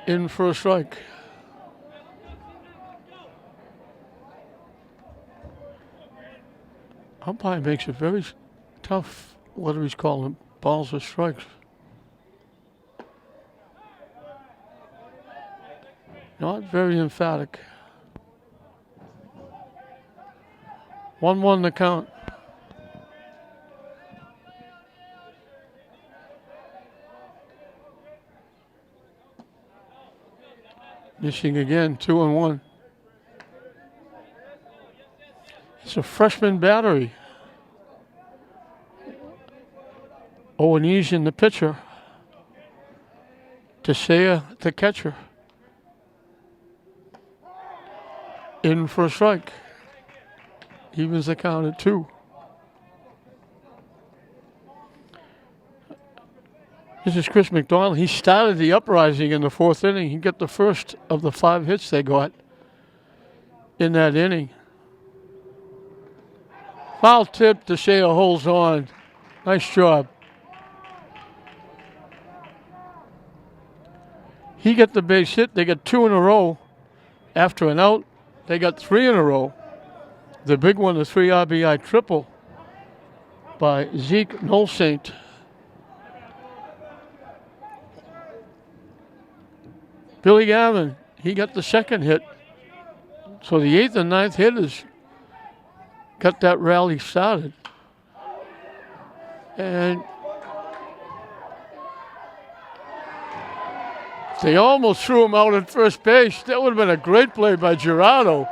In for a strike. Umpire makes it very tough, what do we call them, balls or strikes. Not very emphatic. 1-1 the count. Missing again, 2-1. It's a freshman battery. Owenesian the pitcher. Tesea the catcher. In for a strike. Evens the count at 2. This is Chris McDonald. He started the uprising in the 4th inning. He got the first of the 5 hits they got in that inning. Foul tip. Teixeira holds on. Nice job. He got the base hit. They got 2 in a row. After an out, they got 3 in a row. The big one, the 3 RBI triple by Zeke Nolsaint. Billy Gavin, he got the second hit. So the 8th and 9th hitters got that rally started. And they almost threw him out at first base. That would have been a great play by Gerardo.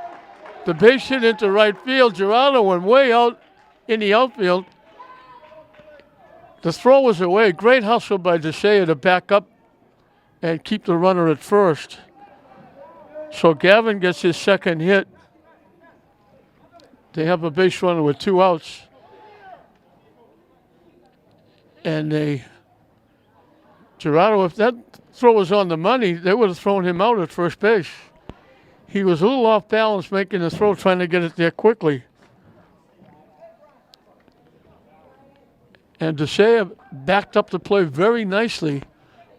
The base hit into right field. Gerardo went way out in the outfield. The throw was away. Great hustle by Teixeira to back up and keep the runner at first. So Gavin gets his second hit. They have a base runner with 2 outs. And Gerardo, if that throw was on the money, they would have thrown him out at first base. He was a little off balance making the throw, trying to get it there quickly. And Teixeira backed up the play very nicely.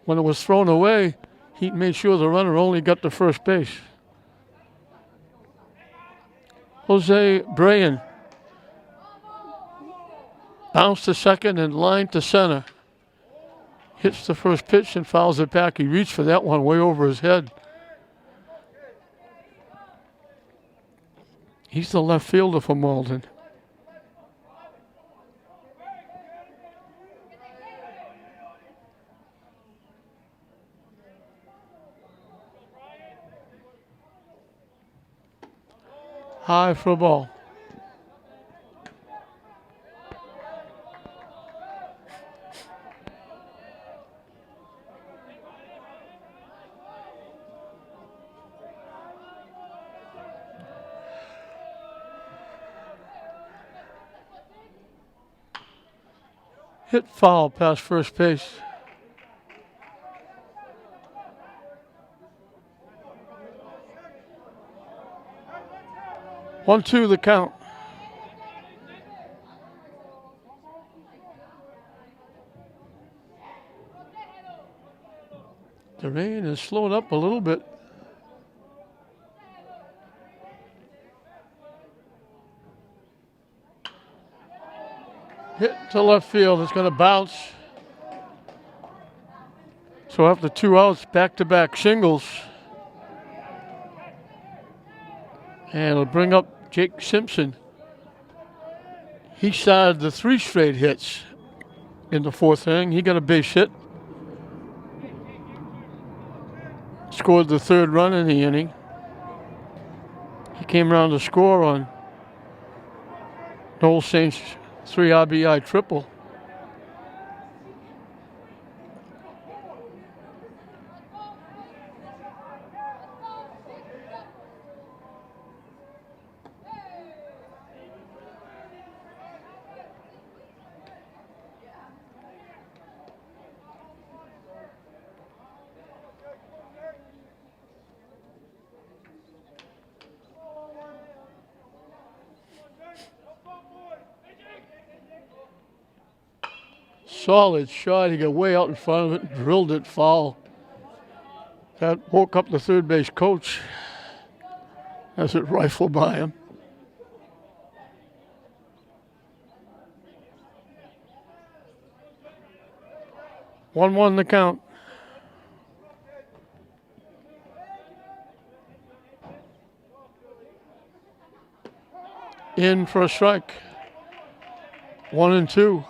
When it was thrown away, he made sure the runner only got to first base. Jose Brayan bounced to second and line to center. Hits the first pitch and fouls it back. He reached for that one way over his head. He's the left fielder for Malden. High for a ball. Hit foul past first base. One, two, the count. The rain has slowed up a little bit. Hit to left field. It's going to bounce. So after 2 outs, back-to-back singles. And it'll bring up Jake Simpson. He started the 3 straight hits in the 4th inning. He got a base hit. Scored the 3rd run in the inning. He came around to score on Noel Saint's 3 RBI triple. Solid shot. He got way out in front of it, drilled it foul. That woke up the third base coach as it rifled by him. One the count. In for a strike. 1-2.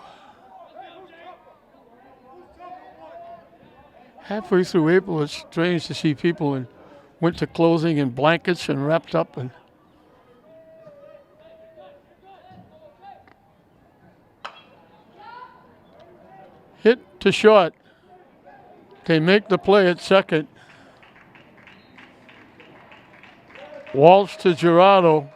Halfway through April, it's strange to see people in winter clothing and blankets and wrapped up. And hit to short. They make the play at second. Waltz to Gerardo.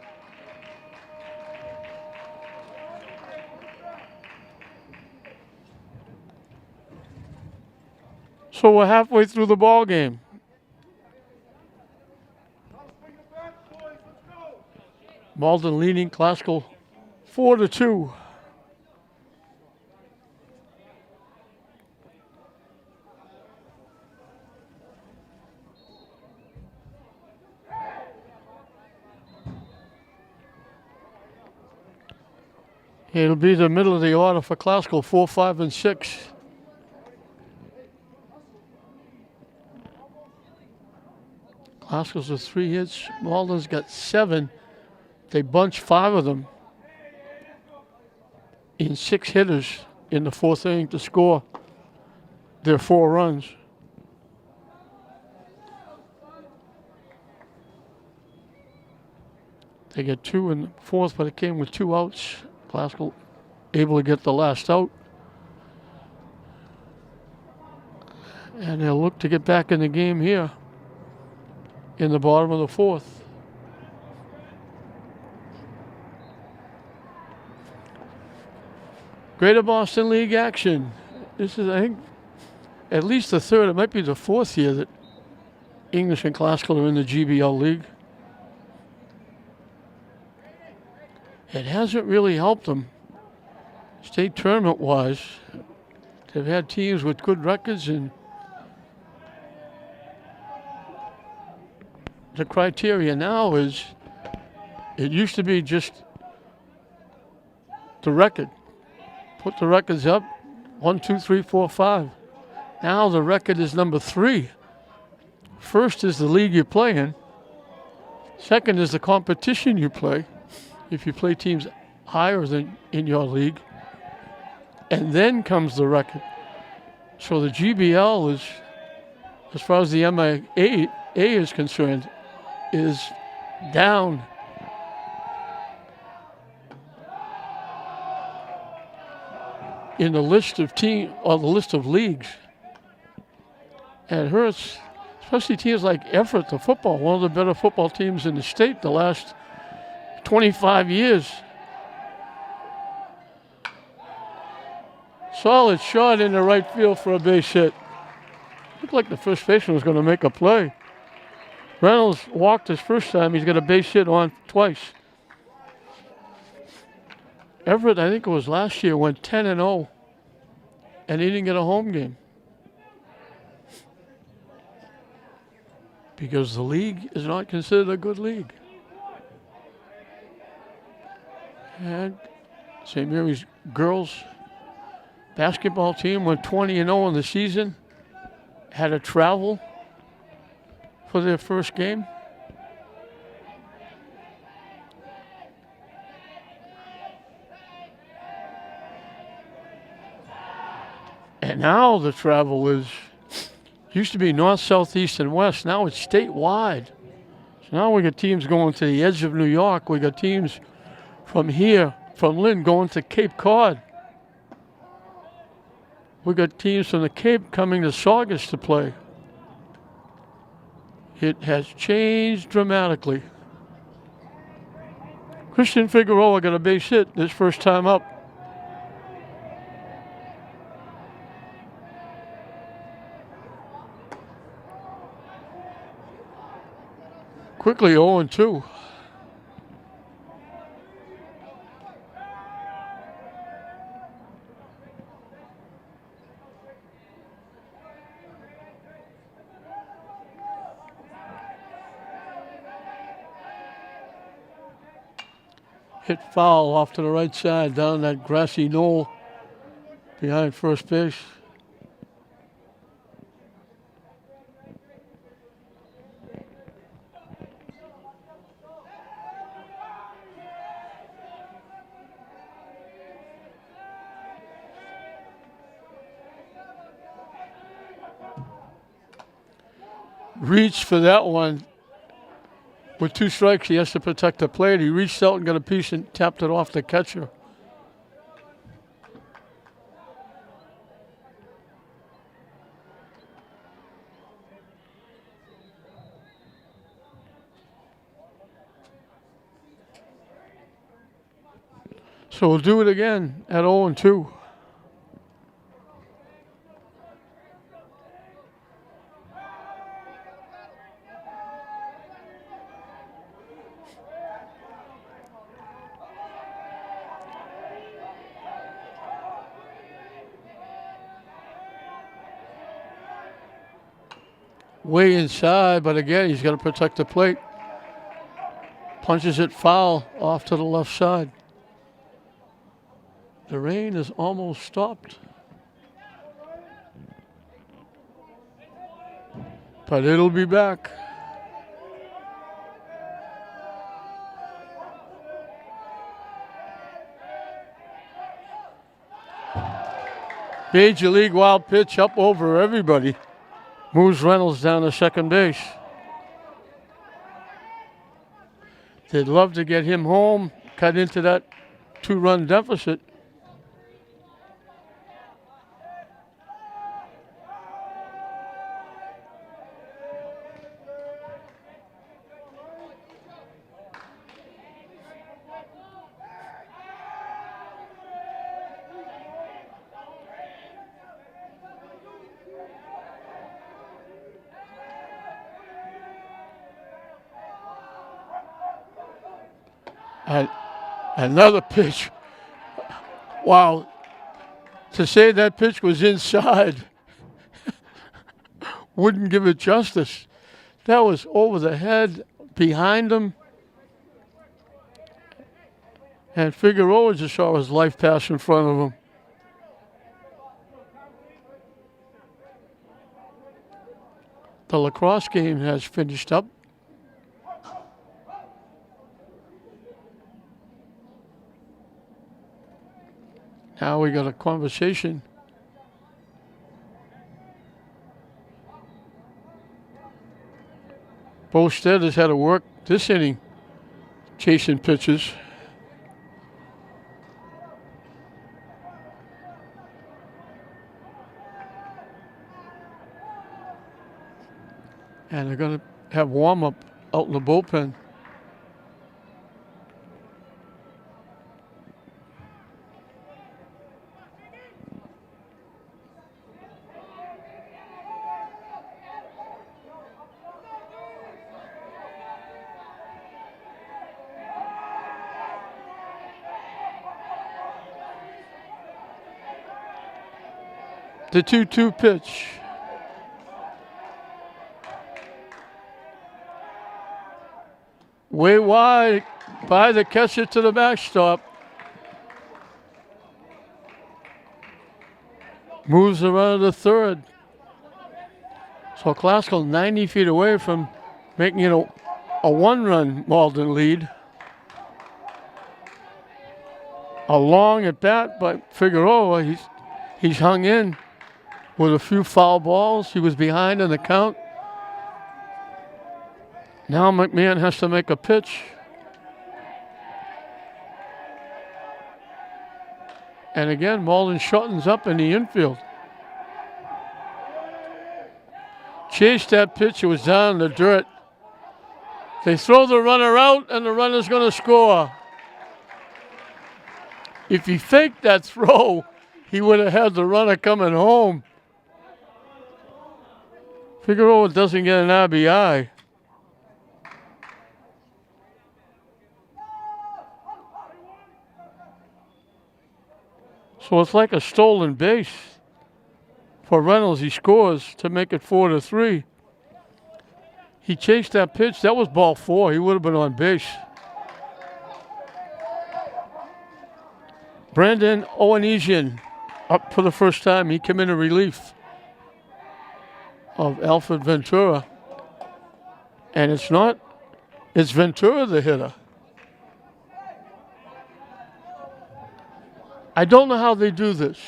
So we're halfway through the ball game. Malden leading Classical 4-2. It'll be the middle of the order for Classical, 4, 5, and 6. Classical's with 3 hits. Malden's got 7. They bunched 5 of them in 6 hitters in the 4th inning to score their 4 runs. They get 2 in the 4th, but it came with 2 outs. Classical able to get the last out. And they'll look to get back in the game here in the bottom of the 4th. Greater Boston League action. This is, I think, at least the 3rd, it might be the 4th year that English and Classical are in the GBL League. It hasn't really helped them state tournament-wise. They've had teams with good records, and the criteria now is, it used to be just the record. Put the records up, 1, 2, 3, 4, 5. Now the record is number 3. First is the league you play in. Second is the competition you play, if you play teams higher than in your league. And then comes the record. So the GBL is, as far as the MIA is concerned, is down. In the list of the list of leagues. And it hurts, especially teams like Everett, the football, one of the better football teams in the state the last 25 years. Solid shot in the right field for a base hit. Looked like the first baseman was going to make a play. Reynolds walked his first time. He's got a base hit on twice. Everett, I think it was last year, went 10-0, and he didn't get a home game. Because the league is not considered a good league. And St. Mary's girls basketball team went 20-0 in the season, had to travel for their first game. And now the travel is, used to be north, south, east, and west. Now it's statewide. So now we got teams going to the edge of New York. We got teams from here, from Lynn, going to Cape Cod. We got teams from the Cape coming to Saugus to play. It has changed dramatically. Christian Figueroa got a base hit his first time up. Quickly 0-2. Hit foul off to the right side down that grassy knoll behind first base. Reached for that one. With 2 strikes, he has to protect the plate. He reached out and got a piece and tapped it off the catcher. So we'll do it again at 0-2. way inside, but again, he's got to protect the plate. Punches it foul off to the left side. The rain is almost stopped. But it'll be back. Major League wild pitch up over everybody. Moves Reynolds down to second base. They'd love to get him home, cut into that 2-run deficit. And another pitch. Wow. To say that pitch was inside wouldn't give it justice. That was over the head, behind him. And Figueroa just saw his life pass in front of him. The lacrosse game has finished up. Now we got a conversation. Bolstead has had to work this inning chasing pitches. And they're going to have warm-up out in the bullpen. The 2-2 pitch. Way wide by the catcher to the backstop. Moves around the third. So Classical 90 feet away from making it a one-run Malden lead. A long at bat by Figueroa. He's hung in with a few foul balls. He was behind in the count. Now McMahon has to make a pitch. And again, Malden shortens up in the infield. Chased that pitch. It was down in the dirt. They throw the runner out, and the runner's going to score. If he faked that throw, he would have had the runner coming home. Figueroa doesn't get an RBI. So it's like a stolen base for Reynolds. He scores to make it 4-3. He chased that pitch. That was ball 4. He would have been on base. Brandon Owenesian up for the first time. He came in relief of Alfred Ventura. And it's Ventura the hitter. I don't know how they do this.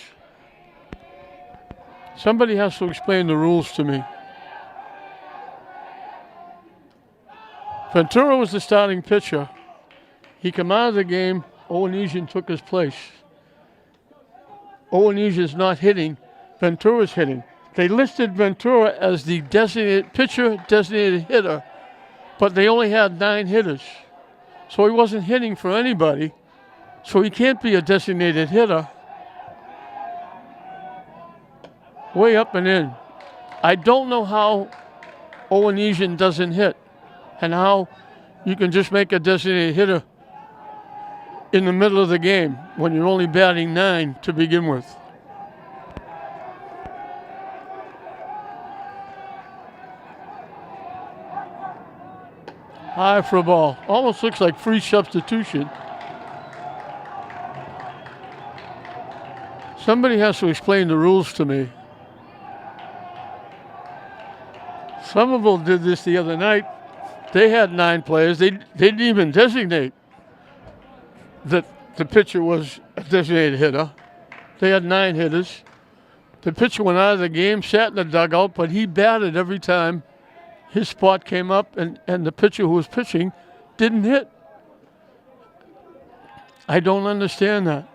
Somebody has to explain the rules to me. Ventura was the starting pitcher. He came out of the game. Owenesian took his place. Owenesian's not hitting. Ventura's hitting. They listed Ventura as the designated pitcher, designated hitter, but they only had 9 hitters. So he wasn't hitting for anybody. So he can't be a designated hitter. Way up and in. I don't know how Owenesian doesn't hit and how you can just make a designated hitter in the middle of the game when you're only batting 9 to begin with. High for a ball. Almost looks like free substitution. Somebody has to explain the rules to me. Somerville did this the other night. They had 9 players. They didn't even designate that the pitcher was a designated hitter. They had 9 hitters. The pitcher went out of the game, sat in the dugout, but he batted every time his spot came up, and the pitcher who was pitching didn't hit. I don't understand that.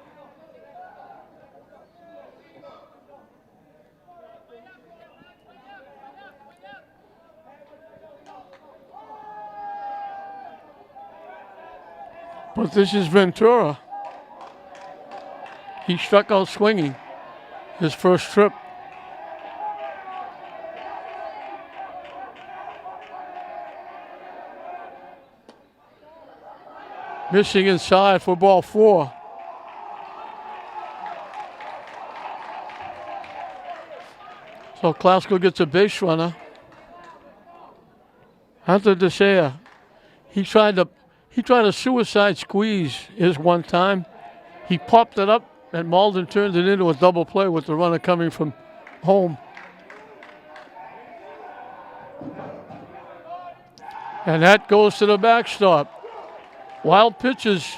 But this is Ventura. He struck out swinging his first trip. Missing inside for ball 4. So Classical gets a base runner. Hunter DeSea, he tried a suicide squeeze his one time. He popped it up, and Malden turned it into a double play with the runner coming from home. And that goes to the backstop. Wild pitches.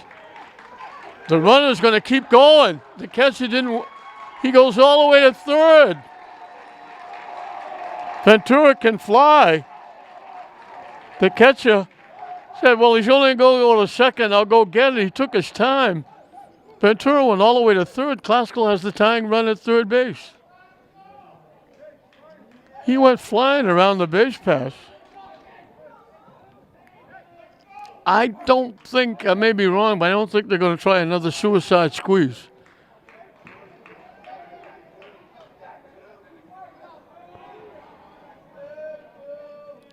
The runner's going to keep going. The catcher didn't. He goes all the way to third. Ventura can fly. The catcher said, well, he's only going to go to second. I'll go get it. He took his time. Ventura went all the way to third. Classical has the tying run at third base. He went flying around the base pass. I don't think, I may be wrong, but I don't think they're going to try another suicide squeeze.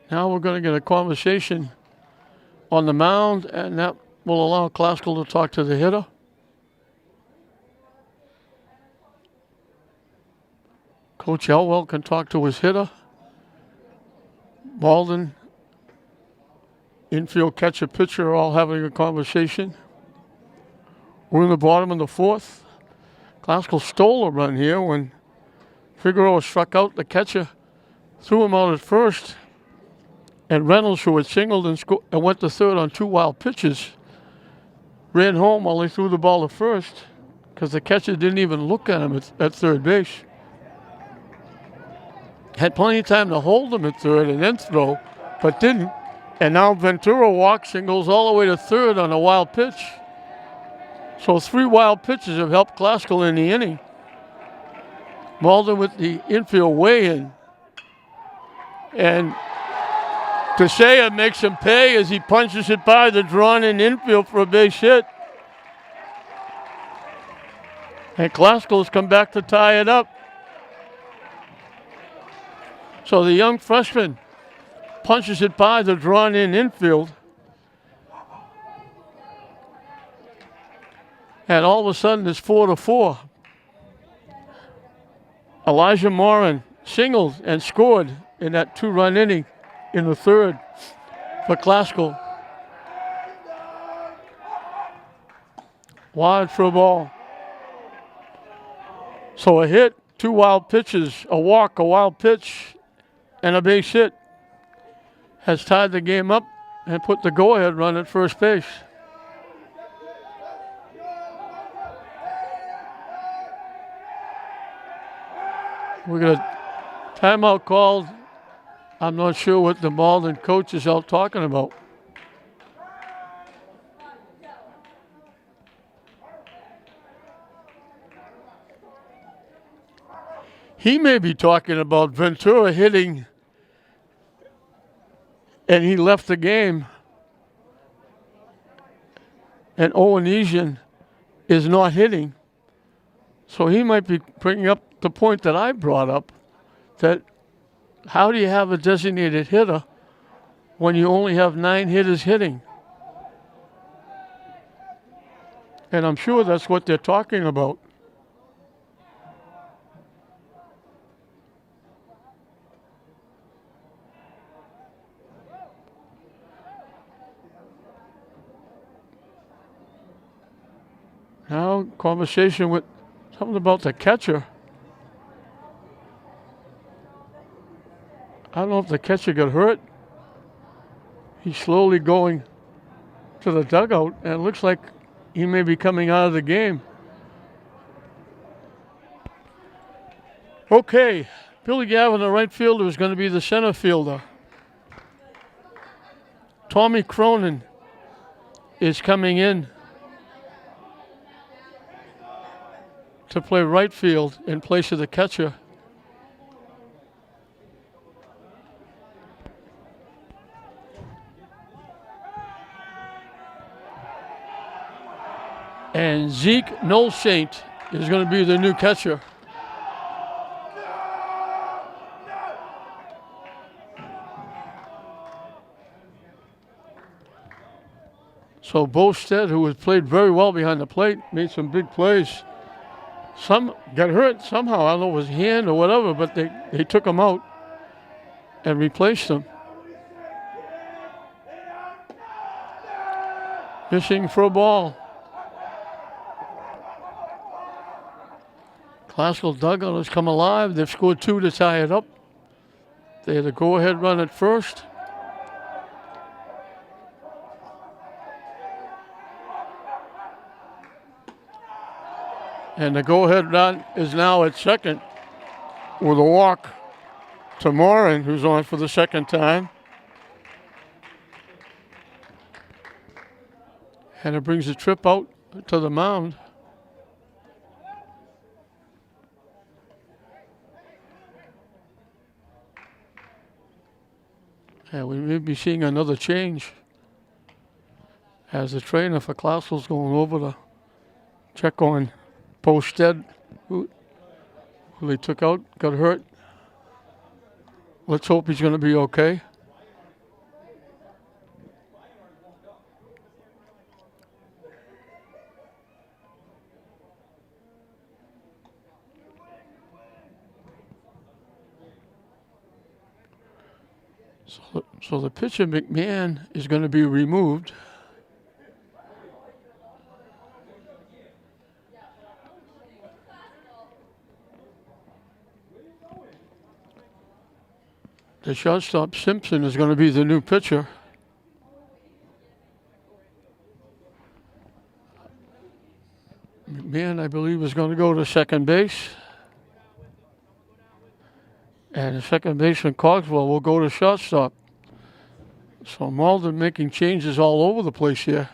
Now we're going to get a conversation on the mound, and that will allow Classical to talk to the hitter. Coach Elwell can talk to his hitter. Malden, infield catcher, pitcher are all having a conversation. We're in the bottom of the 4th. Classical stole a run here when Figueroa struck out the catcher, threw him out at first, and Reynolds, who had singled and went to third on 2 wild pitches, ran home while he threw the ball to first because the catcher didn't even look at him at third base. Had plenty of time to hold him at third and then throw, but didn't. And now Ventura walks and goes all the way to third on a wild pitch. So 3 wild pitches have helped Classical in the inning. Malden with the infield way in. And DeSea makes him pay as he punches it by the drawn-in infield for a base hit. And Classical has come back to tie it up. So the young freshman punches it by the drawn-in infield. And all of a sudden it's 4-4. Elijah Morin singled and scored in that 2-run inning in the 3rd for Classical. Wide for a ball. So a hit, 2 wild pitches, a walk, a wild pitch, and a base hit has tied the game up and put the go-ahead run at first base. We got a timeout called. I'm not sure what the Malden coach is out talking about. He may be talking about Ventura hitting and he left the game, and Owenesian is not hitting. So he might be bringing up the point that I brought up, that how do you have a designated hitter when you only have 9 hitters hitting? And I'm sure that's what they're talking about. Well, conversation with something about the catcher. I don't know if the catcher got hurt. He's slowly going to the dugout, and it looks like he may be coming out of the game. Okay, Billy Gavin, the right fielder, is going to be the center fielder. Tommy Cronin is coming in to play right field in place of the catcher. And Zeke Nolsaint is going to be the new catcher. So Bo Stead, who has played very well behind the plate, made some big plays. Some got hurt somehow. I don't know if it was hand or whatever, but they took him out and replaced him. Fishing for a ball. Classical dugout has come alive. They've scored 2 to tie it up. They had a go-ahead run at first. And the go-ahead run is now at second with a walk to Morin, who's on for the second time. And it brings the trip out to the mound. And we may be seeing another change as the trainer for Clausel's going over to check on Posted, who they took out, got hurt. Let's hope he's going to be okay. So the pitcher, McMahon, is going to be removed. The shortstop, Simpson, is going to be the new pitcher. McMahon, I believe, is going to go to second base. And the second baseman, Cogswell, will go to shortstop. So Malden making changes all over the place here.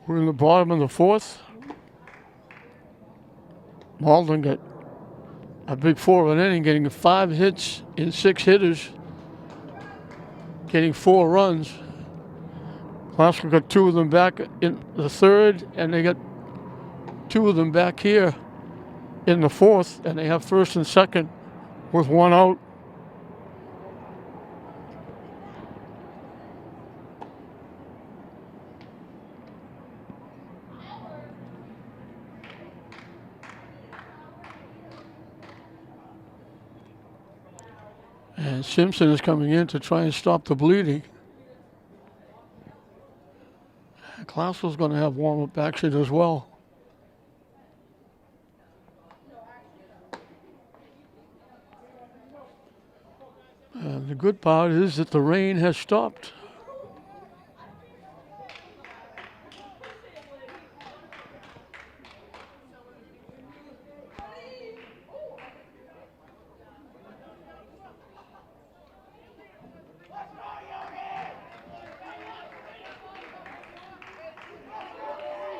We're in the bottom of the fourth. Malden got a big 4 of an inning, getting 5 hits in 6 hitters, getting 4 runs. Glasgow got 2 of them back in the third, and they got 2 of them back here in the fourth, and they have first and second with 1 out. And Simpson is coming in to try and stop the bleeding. Clausel's going to have warm-up action as well. And the good part is that the rain has stopped.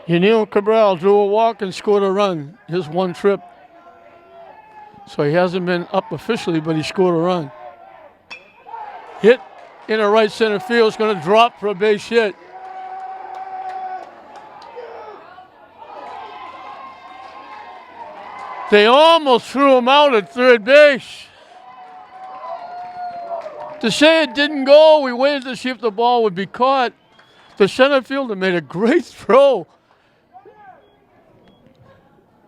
Yaniel Cabral drew a walk and scored a run, his 1 trip. So he hasn't been up officially, but he scored a run. Hit in the right center field, is going to drop for a base hit. They almost threw him out at third base. To say it didn't go, we waited to see if the ball would be caught. The center fielder made a great throw.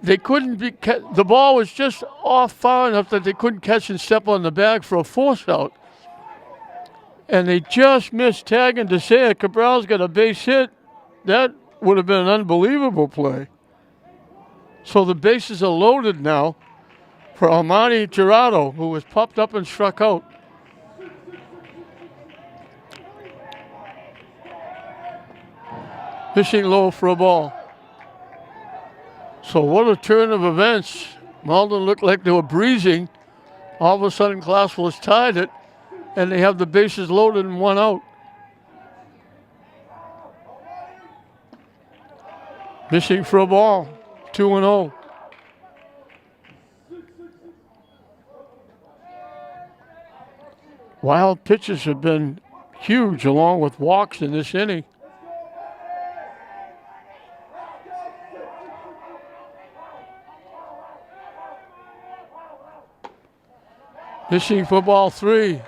they couldn't be. The ball was just off far enough that they couldn't catch and step on the bag for a force out. And they just missed tagging to say it. Cabral's got a base hit. That would have been an unbelievable play. So the bases are loaded now for Armani Gerardo, who was popped up and struck out. Fishing low for a ball. So what a turn of events. Malden looked like they were breezing. All of a sudden, Classville has tied it, and they have the bases loaded and one out. Missing for a ball, 2-0. Wild pitches have been huge along with walks in this inning. Missing for ball 3.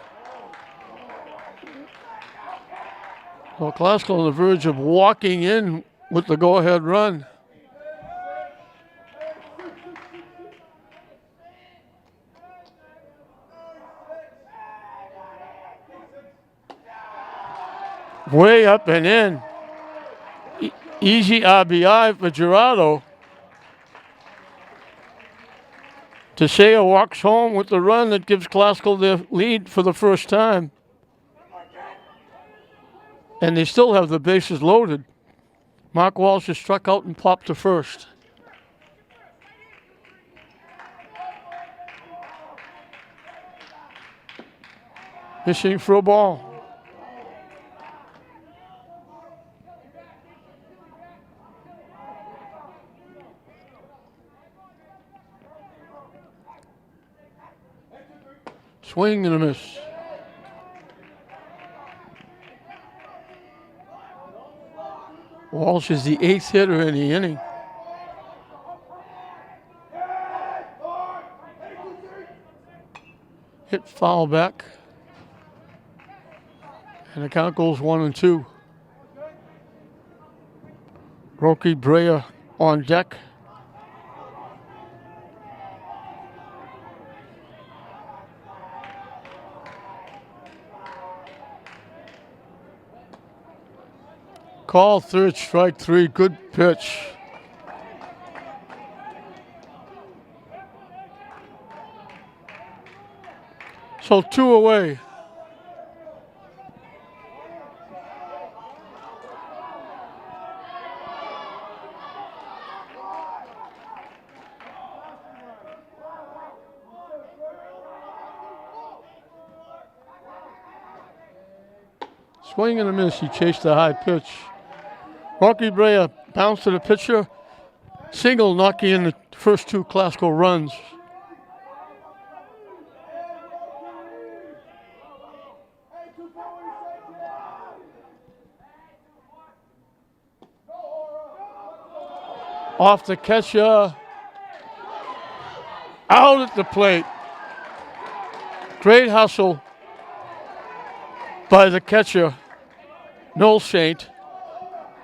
Well, Classical on the verge of walking in with the go-ahead run. Way up and in. Easy RBI for Gerardo. Teseo walks home with the run that gives Classical the lead for the first time. And they still have the bases loaded. Mark Walsh is struck out and popped to first. Missing for a ball. Swing and a miss. Walsh is the 8th hitter in the inning. Hit foul back. And the count goes 1-2. Rocky Brea on deck. Call, third strike 3, good pitch. So 2 away. Swing and a miss, he chased the high pitch. Rocky Brea bounced to the pitcher, single knocking in the first 2 Classical runs. Off the catcher, out at the plate. Great hustle by the catcher, Noel Saint.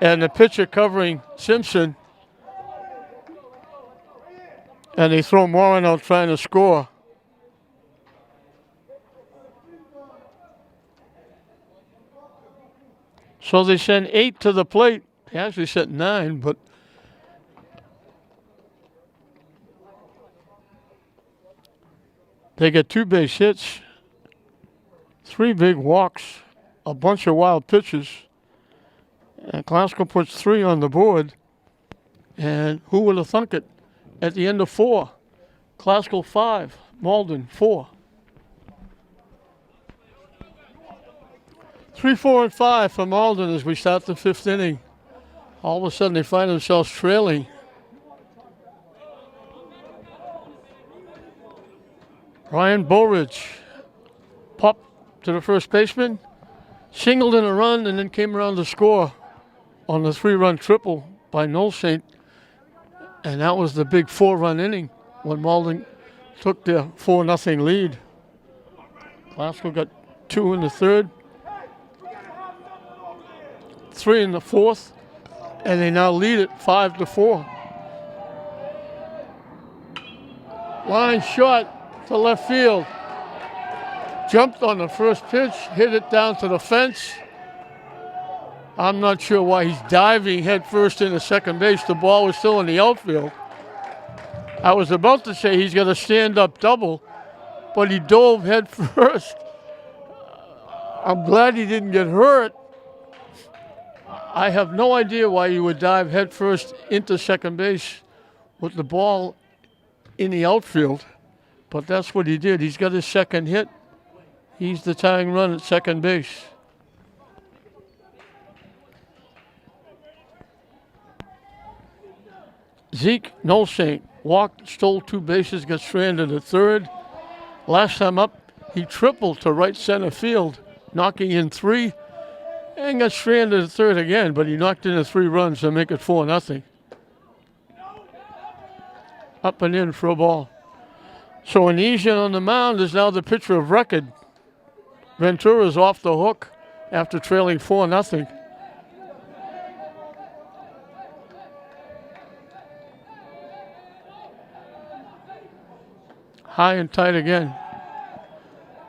And the pitcher covering Simpson. And they throw Morin out trying to score. So they send 8 to the plate. They actually sent 9, but they get 2 base hits, 3 big walks, a bunch of wild pitches. And Classical puts 3 on the board. And who would have thunk it? At the end of 4, Classical 5, Malden 4. 3, 4, and 5 for Malden as we start the 5th inning. All of a sudden they find themselves trailing. Ryan Bowridge popped to the first baseman, singled in a run, and then came around to score on the 3-run triple by Noel Saint. And that was the big 4-run inning when Malden took their 4-0 lead. Classical got 2 in the 3rd, 3 in the 4th, and they now lead it 5-4. Line shot to left field. Jumped on the first pitch, hit it down to the fence. I'm not sure why he's diving head first into second base. The ball was still in the outfield. I was about to say he's got a stand-up double, but he dove head first. I'm glad he didn't get hurt. I have no idea why you would dive head first into second base with the ball in the outfield, but that's what he did. He's got his second hit. He's the tying run at second base. Zeke Nolsaint walked, stole 2 bases, got stranded at third. Last time up, he tripled to right center field, knocking in 3, and got stranded at third again, but he knocked in the 3 runs to make it 4-0. Up and in for a ball. So Onesian on the mound is now the pitcher of record. Ventura's off the hook after trailing 4-0. High and tight again.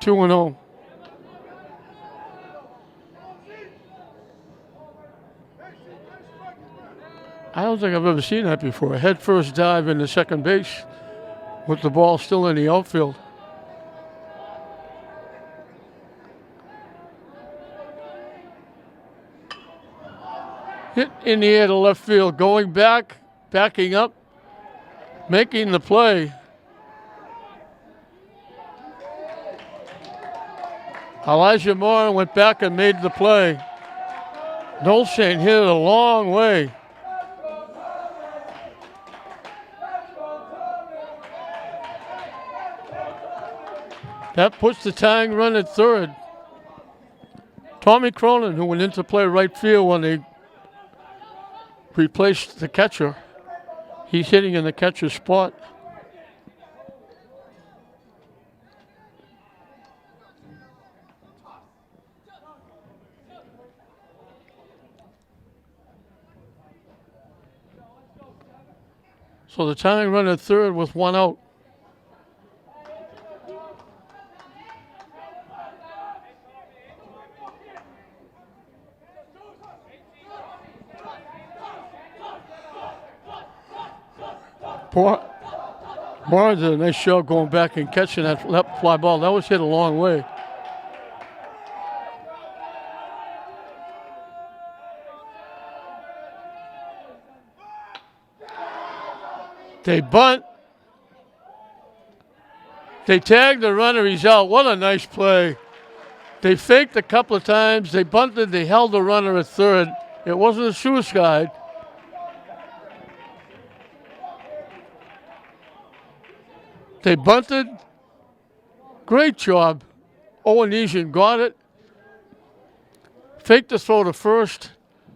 2-0. I don't think I've ever seen that before. A head first dive into second base with the ball still in the outfield. Hit in the air to left field, going back, backing up, making the play. Elijah Moore went back and made the play. Nolsaint hit it a long way. That puts the tying run at third. Tommy Cronin, who went into play right field when they replaced the catcher, he's hitting in the catcher's spot. So the tying run at third with 1 out. Barnes did a nice job going back and catching that fly ball. That was hit a long way. They bunt. They tag the runner. He's out. What a nice play. They faked a couple of times. They bunted. They held the runner at third. It wasn't a suicide. They bunted. Great job. Onesian got it. Faked the throw to first.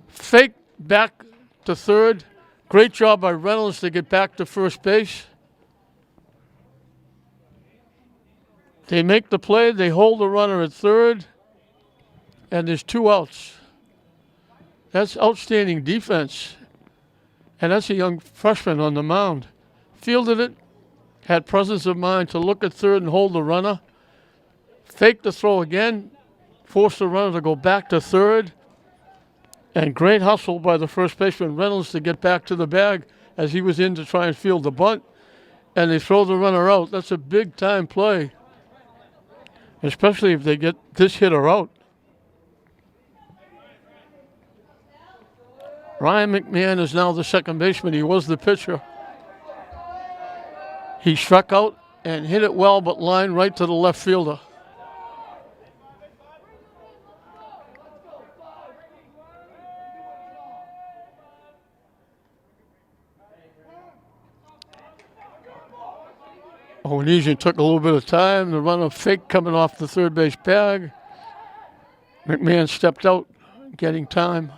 Faked back to third. Great job by Reynolds to get back to first base. They make the play. They hold the runner at third. And there's 2 outs. That's outstanding defense. And that's a young freshman on the mound. Fielded it. Had presence of mind to look at third and hold the runner. Faked the throw again. Forced the runner to go back to third. And great hustle by the first baseman, Reynolds, to get back to the bag as he was in to try and field the bunt. And they throw the runner out. That's a big-time play, especially if they get this hitter out. Ryan McMahon is now the second baseman. He was the pitcher. He struck out and hit it well, but lined right to the left fielder. Onesian took a little bit of time. The runner fake coming off the third base bag. McMahon stepped out, getting time.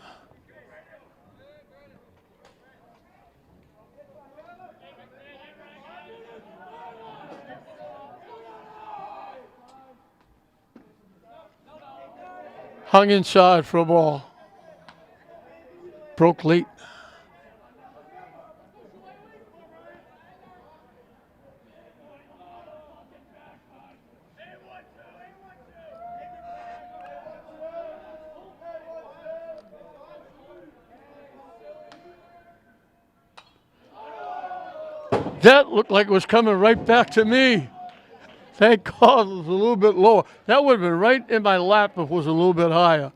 Hung inside for a ball. Broke late. That looked like it was coming right back to me. Thank God it was a little bit lower. That would have been right in my lap if it was a little bit higher.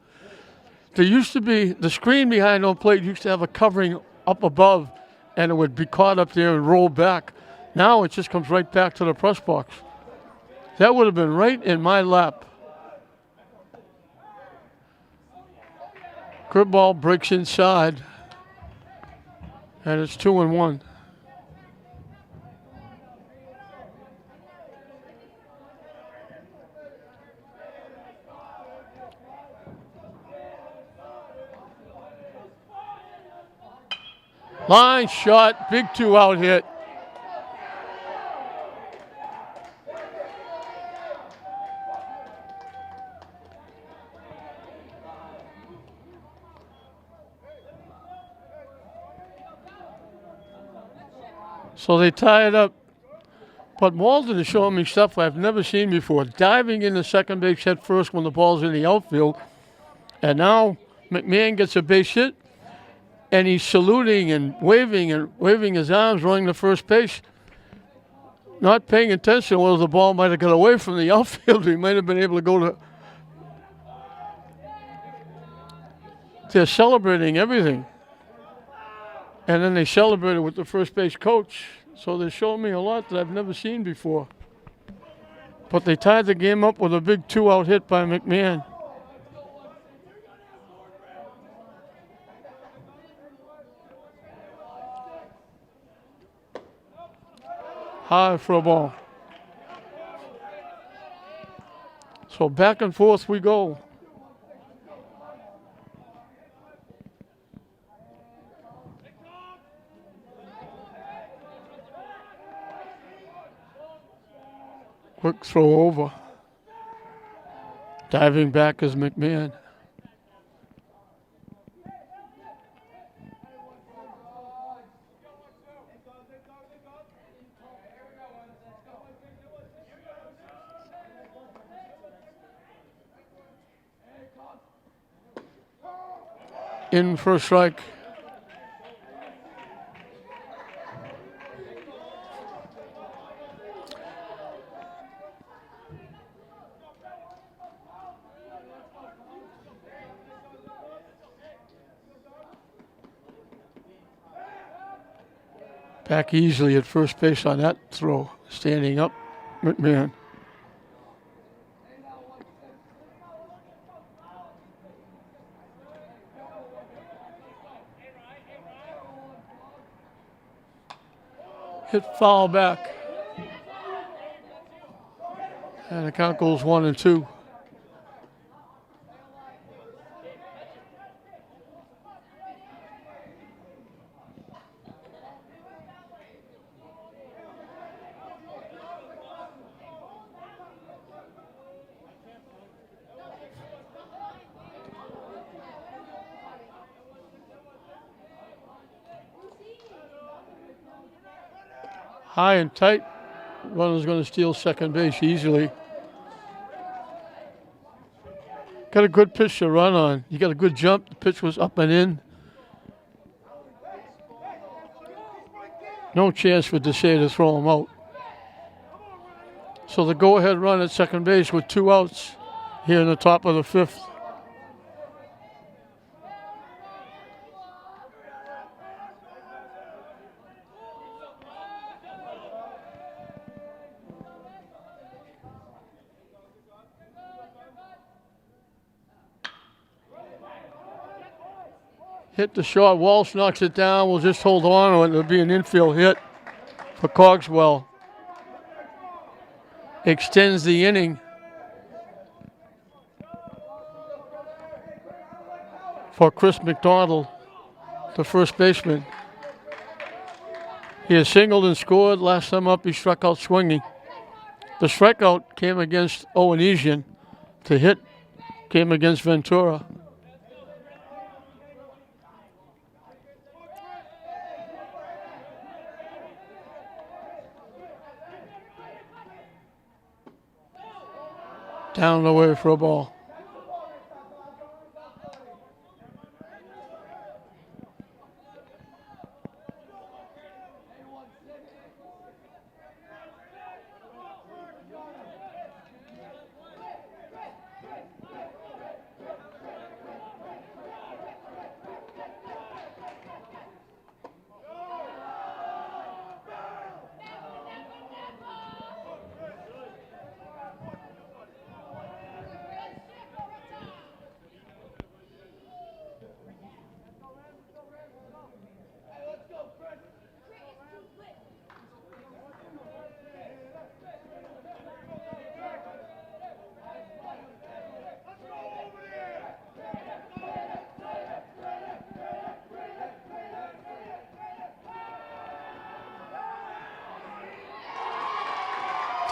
There used to be, the screen behind home plate used to have a covering up above, and it would be caught up there and roll back. Now it just comes right back to the press box. That would have been right in my lap. Good ball breaks inside, and it's 2-1. Line shot, big 2-out hit. So they tie it up. But Malden is showing me stuff I've never seen before. Diving in the second base head first when the ball's in the outfield. And now McMahon gets a base hit. And he's saluting and waving his arms, running to first base. Not paying attention whether the ball might have got away from the outfield. He might have been able to go to. They're celebrating everything. And then they celebrated with the first base coach. So they're showing me a lot that I've never seen before. But they tied the game up with a big 2-out hit by McMahon. High for a ball. So back and forth we go. Quick throw over. Diving back is McMahon. In for a strike. Back easily at first base on that throw. Standing up, McMahon. Hit foul back. And the count goes 1-2. High and tight. Runner's going to steal second base easily. Got a good pitch to run on. You got a good jump. The pitch was up and in. No chance for Desai to throw him out. So the go-ahead run at second base with 2 outs here in the top of the 5th. Hit the short. Walsh knocks it down. We'll just hold on to it. It'll be an infield hit for Cogswell. Extends the inning for Chris McDonald, the first baseman. He has singled and scored. Last time up, he struck out swinging. The strikeout came against Owenesian. The hit came against Ventura. Down the way for a ball.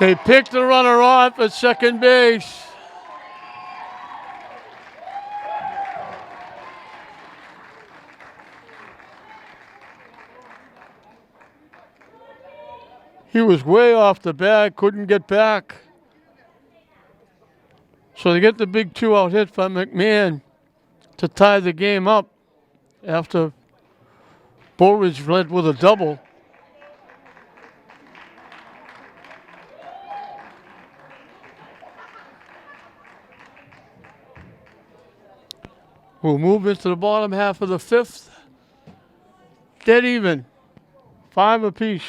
They picked the runner off at second base. He was way off the bag, couldn't get back. So they get the big 2-out hit from McMahon to tie the game up after Bullridge led with a double. We'll move into the bottom half of the fifth. Dead even. 5 apiece.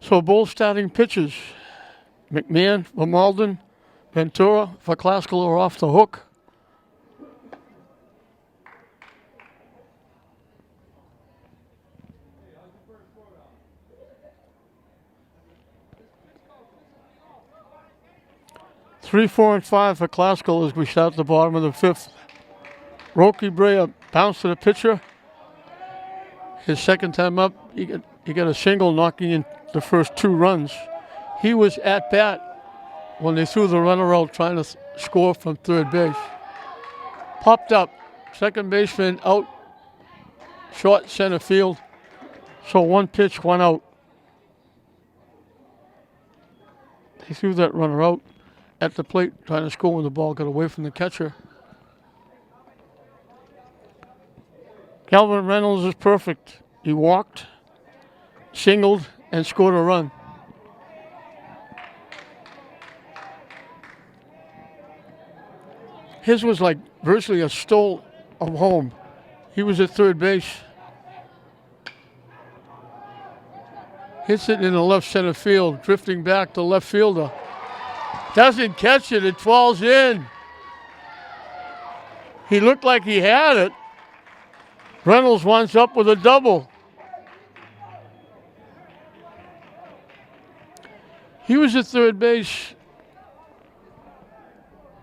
So both starting pitchers, McMahon for Malden, Ventura for Classical are off the hook. Three, 4, and 5 for Classical as we start the bottom of the fifth. Roki Brea bounced to the pitcher. His second time up, he got a single knocking in the first 2 runs. He was at bat when they threw the runner out trying to score from third base. Popped up, second baseman out, short center field. So 1 pitch, 1 out. They threw that runner out at the plate trying to score when the ball got away from the catcher. Calvin Reynolds is perfect. He walked, singled, and scored a run. His was like virtually a stole of home. He was at third base. Hits it in the left center field, drifting back to left fielder. Doesn't catch it, it falls in. He looked like he had it. Reynolds winds up with a double. He was at third base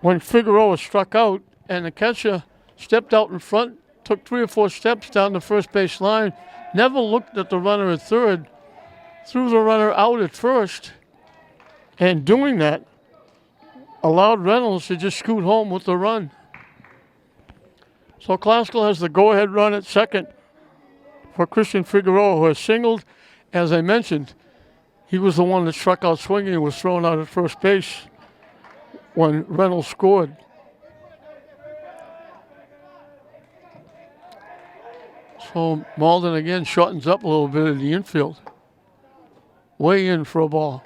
when Figueroa struck out, and the catcher stepped out in front, took 3 or 4 steps down the first base line, never looked at the runner at third, threw the runner out at first, and doing that allowed Reynolds to just scoot home with the run. So Classical has the go-ahead run at second for Christian Figueroa, who has singled. As I mentioned, he was the one that struck out swinging and was thrown out at first base when Reynolds scored. So Malden again shortens up a little bit in the infield. Way in for a ball.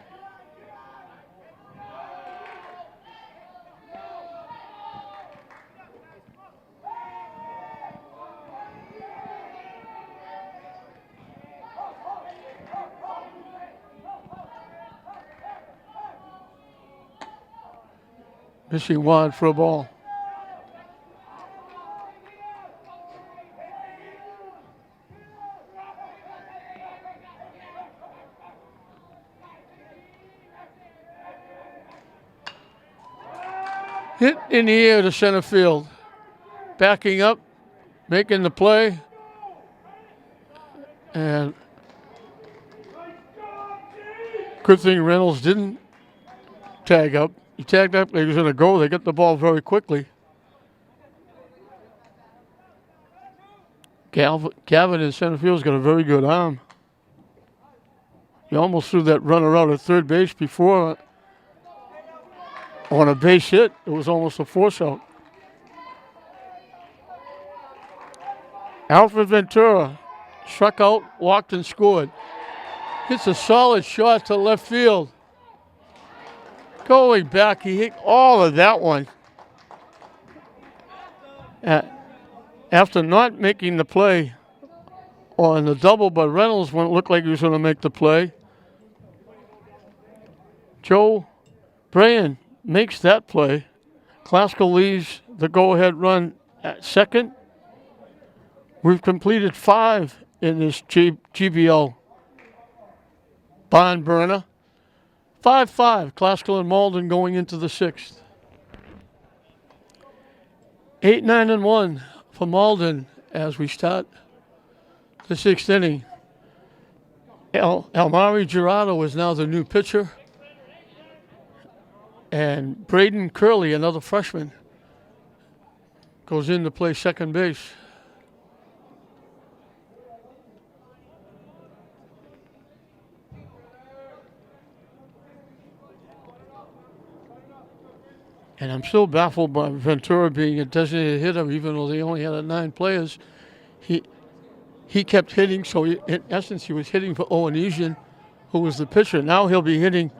Missing wide for a ball. Hit in the air to center field. Backing up, making the play. And good thing Reynolds didn't tag up. He tagged up, he was going to go. They get the ball very quickly. Gavin in center field's got a very good arm. He almost threw that runner out at third base before on a base hit. It was almost a force out. Alfred Ventura struck out, walked, and scored. Hits a solid shot to left field. Going back, he hit all of that one. After not making the play on the double by Reynolds when it looked like he was going to make the play, Joe Brayan makes that play. Classical leaves the go-ahead run at second. We've completed 5 in this GBL barn burner. 5-5, Classical and Malden going into the 6th. 8-9-1 for Malden as we start the 6th inning. Almari Gerardo is now the new pitcher. And Braden Curley, another freshman, goes in to play second base. And I'm still baffled by Ventura being a designated hitter, even though they only had 9 players. He kept hitting, so in essence he was hitting for Owenesian, who was the pitcher. Now he'll be hitting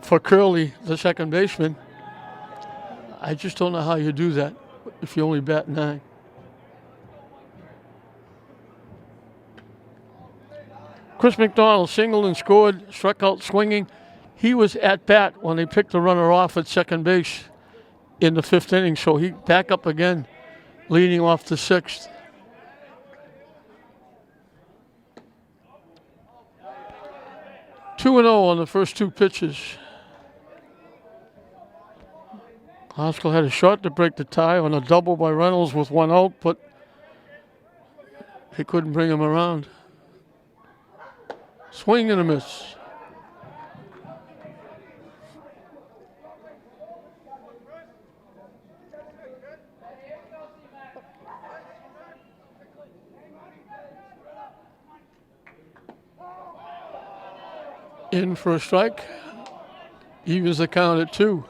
for Curley, the second baseman. I just don't know how you do that if you only bat 9. Chris McDonald singled and scored, struck out swinging. He was at bat when they picked the runner off at second base in the 5th inning, so he back up again, leading off the 6th. Two and 0 on the first 2 pitches. Classical had a shot to break the tie on a double by Reynolds with 1 out, but they couldn't bring him around. Swing and a miss. In for a strike. Evens the count at 2.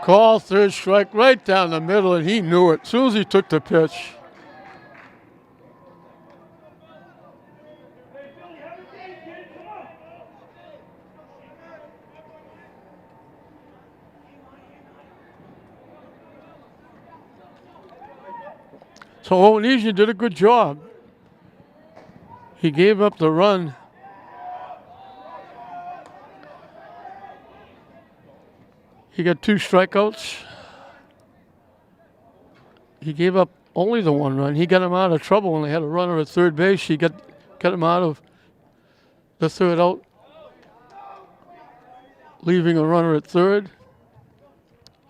Call, third strike, right down the middle, and he knew it as soon as he took the pitch. So Owenesian did a good job. He gave up the run. He got 2 strikeouts. He gave up only the 1 run. He got him out of trouble when they had a runner at third base. He got him out of the 3rd out, leaving a runner at 3rd.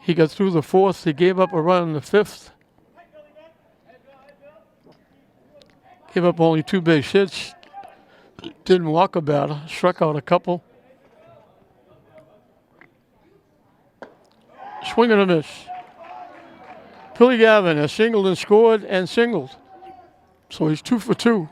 He got through the 4th. He gave up a run in the 5th. Gave up only 2 base hits. Didn't walk a batter. Struck out a couple. Swing and a miss. Billy Gavin has singled and scored and singled. So he's 2 for 2.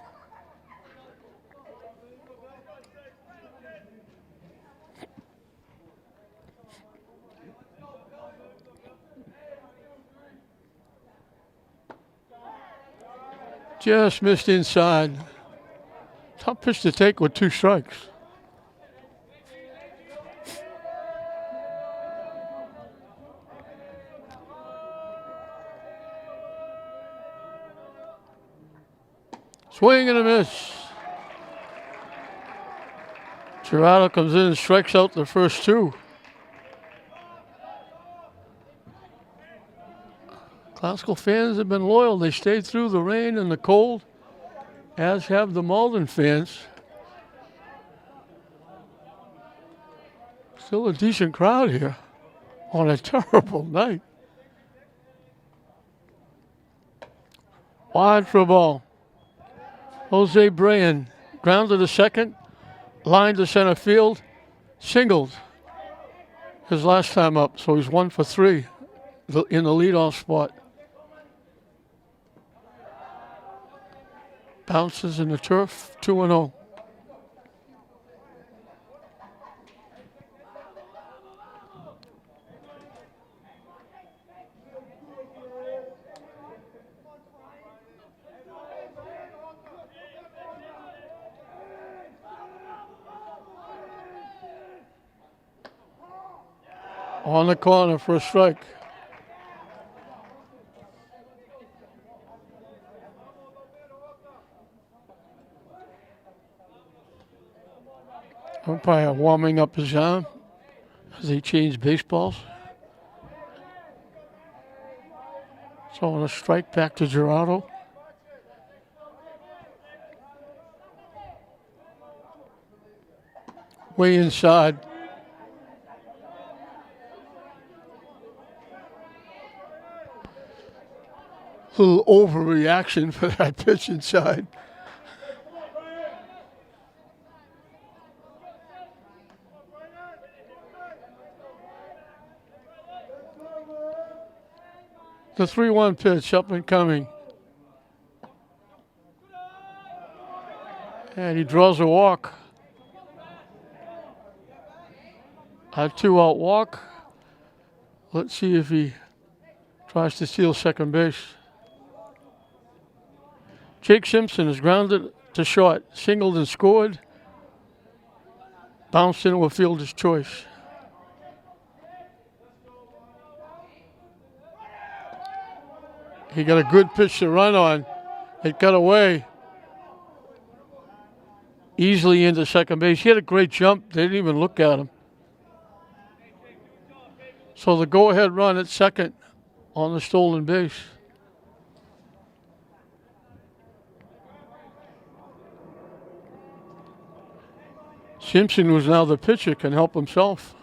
Just missed inside. Tough pitch to take with 2 strikes. Swing and a miss. Gerardo comes in and strikes out the first 2. Classical fans have been loyal. They stayed through the rain and the cold, as have the Malden fans. Still a decent crowd here on a terrible night. Wide for a ball. Jose Brayan grounded to second, line to center field, singled his last time up, so he's 1 for 3 in the leadoff spot. Bounces in the turf, 2-0. On the corner for a strike. Umpire warming up his arm as they change baseballs. So on a strike back to Gerardo. Way inside. Little overreaction for that pitch inside. The 3-1 pitch up and coming. And he draws a walk. A 2-out walk. Let's see if he tries to steal second base. Jake Simpson is grounded to short, singled and scored. Bounced into a fielder's choice. He got a good pitch to run on. It got away. Easily into second base. He had a great jump. They didn't even look at him. So the go-ahead run at second on the stolen base. Simpson, who's now the pitcher, can help himself.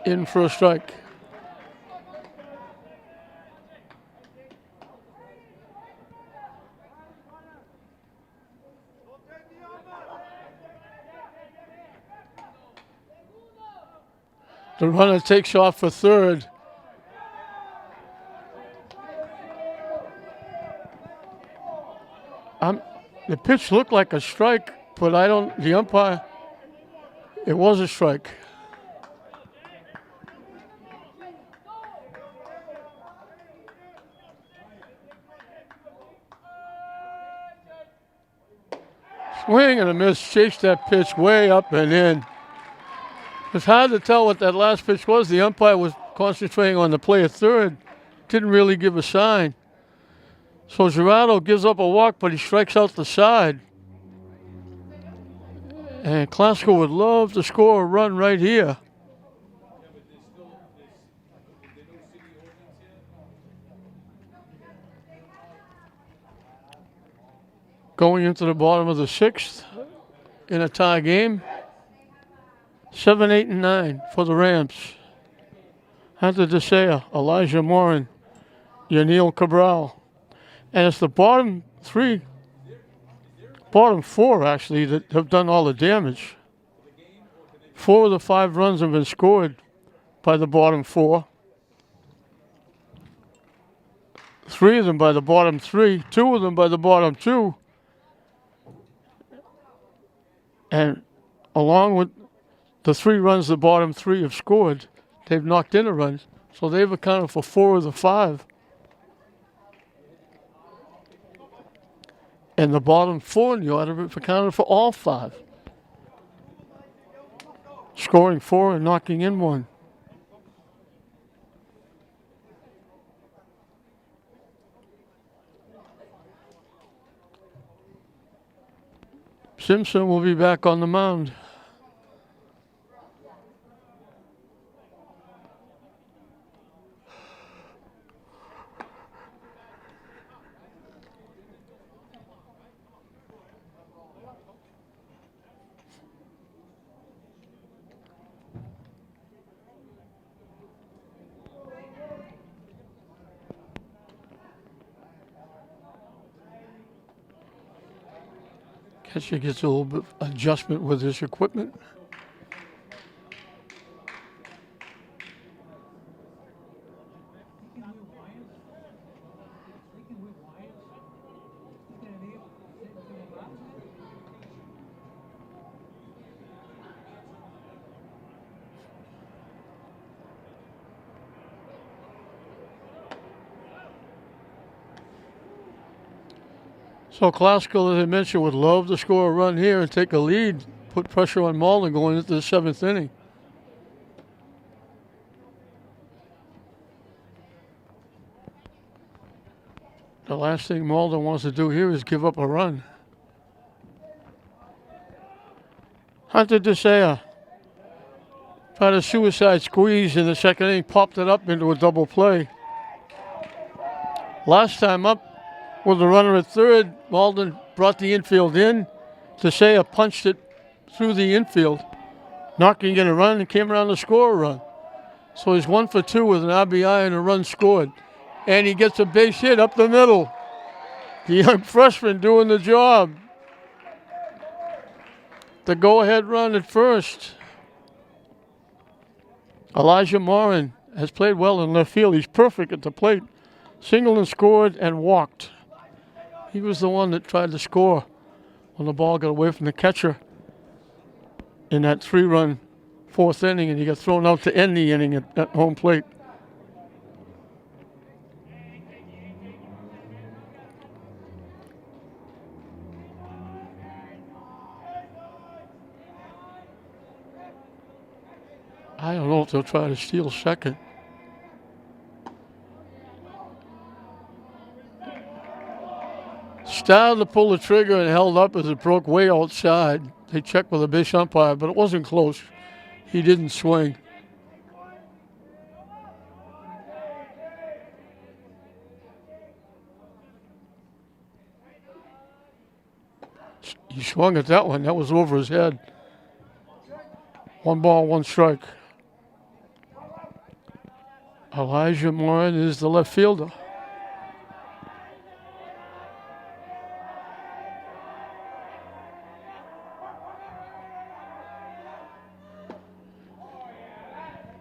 In for a strike. The runner takes off for third. The pitch looked like a strike, but the umpire, it was a strike. Swing and a miss, chased that pitch way up and in. It's hard to tell what that last pitch was. The umpire was concentrating on the play at third. Didn't really give a sign. So Gerardo gives up a walk, but he strikes out the side. And Classical would love to score a run right here. Going into the bottom of the sixth in a tie game. 7, 8, and 9 for the Rams. Hunter DeSea, Elijah Morin, Yanil Cabral. And it's the bottom four actually that have done all the damage. 4 of the 5 runs have been scored by the bottom 4. 3 of them by the bottom 3, 2 of them by the bottom 2. And along with the 3 runs the bottom 3 have scored, they've knocked in a run. So they've accounted for 4 of the 5. And the bottom 4 in the order have accounted for all 5. Scoring 4 and knocking in 1. Simpson will be back on the mound. Catcher gets a little bit of adjustment with his equipment. So Classical, as I mentioned, would love to score a run here and take a lead, put pressure on Malden going into the 7th inning. The last thing Malden wants to do here is give up a run. Hunter DeSaya tried a suicide squeeze in the 2nd inning, popped it up into a double play. Last time up with the runner at 3rd, Malden brought the infield in. DeSaya punched it through the infield, knocking in a run, and came around to score a run. So he's 1 for 2 with an RBI and a run scored. And he gets a base hit up the middle. The young freshman doing the job. The go-ahead run at first. Elijah Morin has played well in left field. He's perfect at the plate. Singled and scored and walked. He was the one that tried to score when the ball got away from the catcher in that 3-run 4th inning, and he got thrown out to end the inning at home plate. I don't know if they'll try to steal second. Started to pull the trigger and held up as it broke way outside. They checked with a base umpire, but it wasn't close. He didn't swing. He swung at that one. That was over his head. 1 ball, 1 strike. Elijah Morin is the left fielder.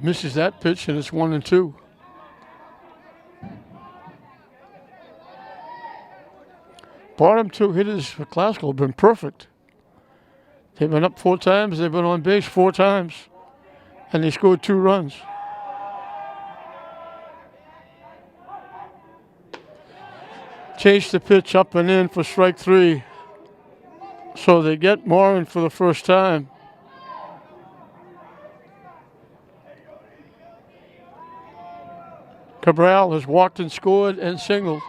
Misses that pitch, and it's 1-2. Bottom 2 hitters for Classical have been perfect. They've been up 4 times. They've been on base 4 times. And they scored 2 runs. Chase the pitch up and in for strike 3. So they get Morin for the first time. Cabral has walked and scored and singled.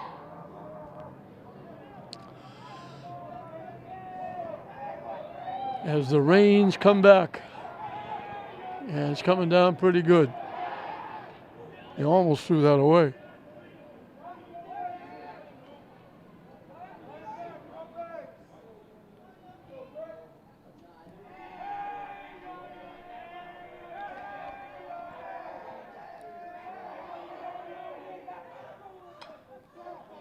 As the rains come back. And it's coming down pretty good. He almost threw that away.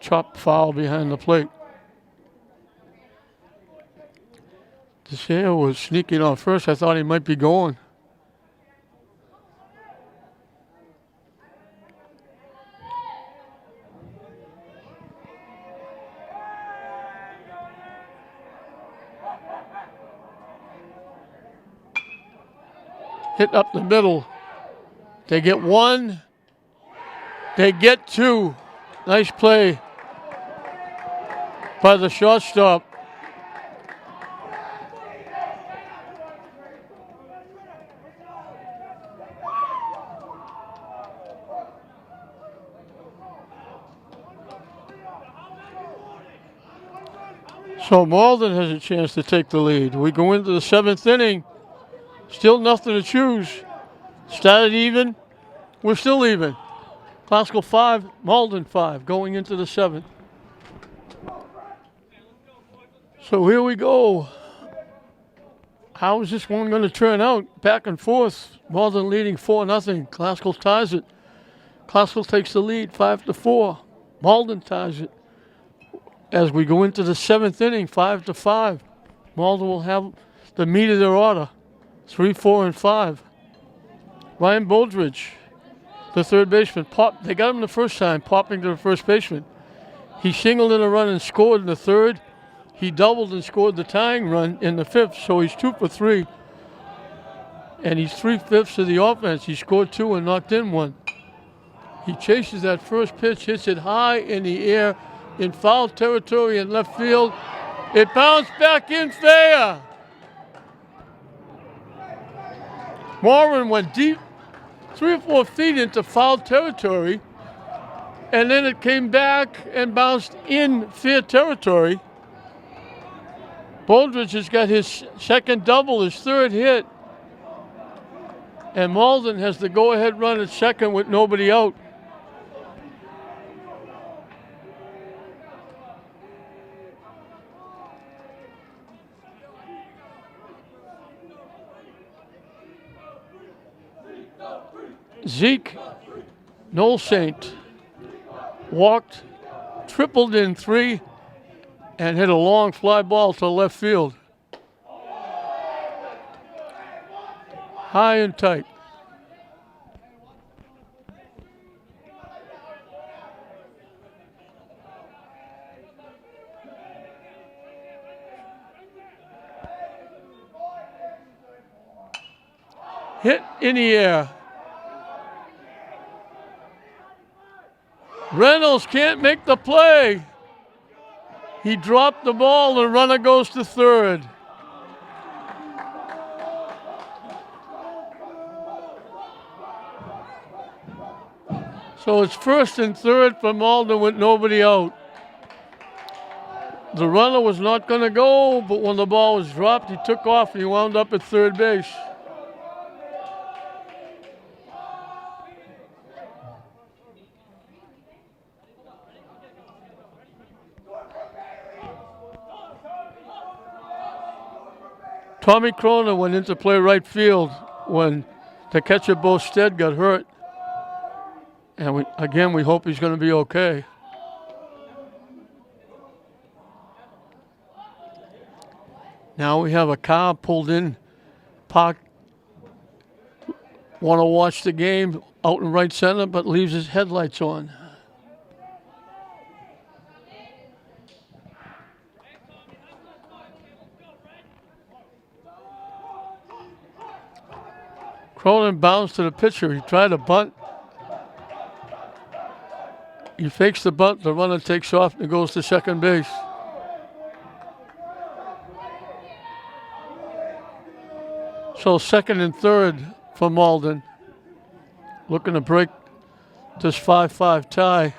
Chopped foul behind the plate. DeSaya was sneaking on first. I thought he might be going. Hit up the middle. They get 1. They get 2. Nice play by the shortstop. So Malden has a chance to take the lead. We go into the 7th inning. Still nothing to choose. Started even. We're still even. Classical 5, Malden 5, going into the 7th. So here we go. How is this one going to turn out? Back and forth. Malden leading 4-0. Classical ties it. Classical takes the lead 5-4. Malden ties it. As we go into the 7th inning, 5-5. Malden will have the meat of their order. 3, 4, and 5. Ryan Boldridge, the third baseman. They got him the first time, popping to the first baseman. He singled in a run and scored in the third. He doubled and scored the tying run in the fifth, so he's 2 for 3. And he's 3/5 of the offense. He scored 2 and knocked in 1. He chases that first pitch, hits it high in the air in foul territory in left field. It bounced back in fair. Warren went deep, 3 or 4 feet into foul territory, and then it came back and bounced in fair territory. Boldridge has got his second double, his third hit, and Malden has the go-ahead run at second with nobody out. Zeke Nolsaint walked, tripled in 3, and hit a long fly ball to left field. High and tight. Hit in the air. Reynolds can't make the play. He dropped the ball, the runner goes to third. So it's first and third for Malden with nobody out. The runner was not going to go, but when the ball was dropped, he took off and he wound up at third base. Tommy Cronin went in to play right field when the catcher Bo Stead got hurt. And we hope he's going to be okay. Now we have a car pulled in, parked, want to watch the game out in right center, but leaves his headlights on. Cronin bounced to the pitcher. He tried to bunt. He fakes the bunt. The runner takes off and goes to second base. So second and third for Malden. Looking to break this 5-5 tie.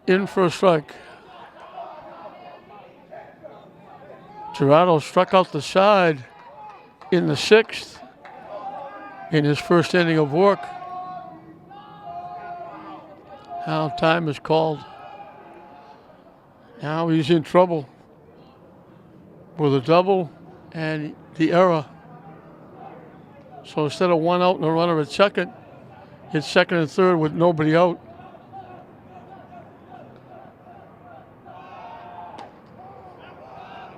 In for a strike. Gerardo struck out the side in the 6th in his first inning of work. Now time is called. Now he's in trouble with a double and the error. So instead of 1 out and a runner at second, it's second and third with nobody out.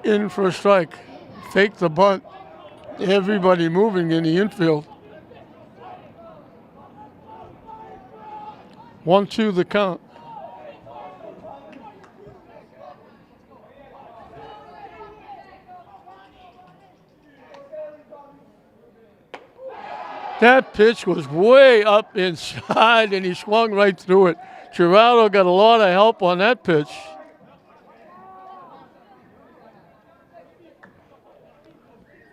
In for a strike. Fake the bunt. Everybody moving in the infield. 1-2 the count. That pitch was way up inside and he swung right through it. Gerardo got a lot of help on that pitch.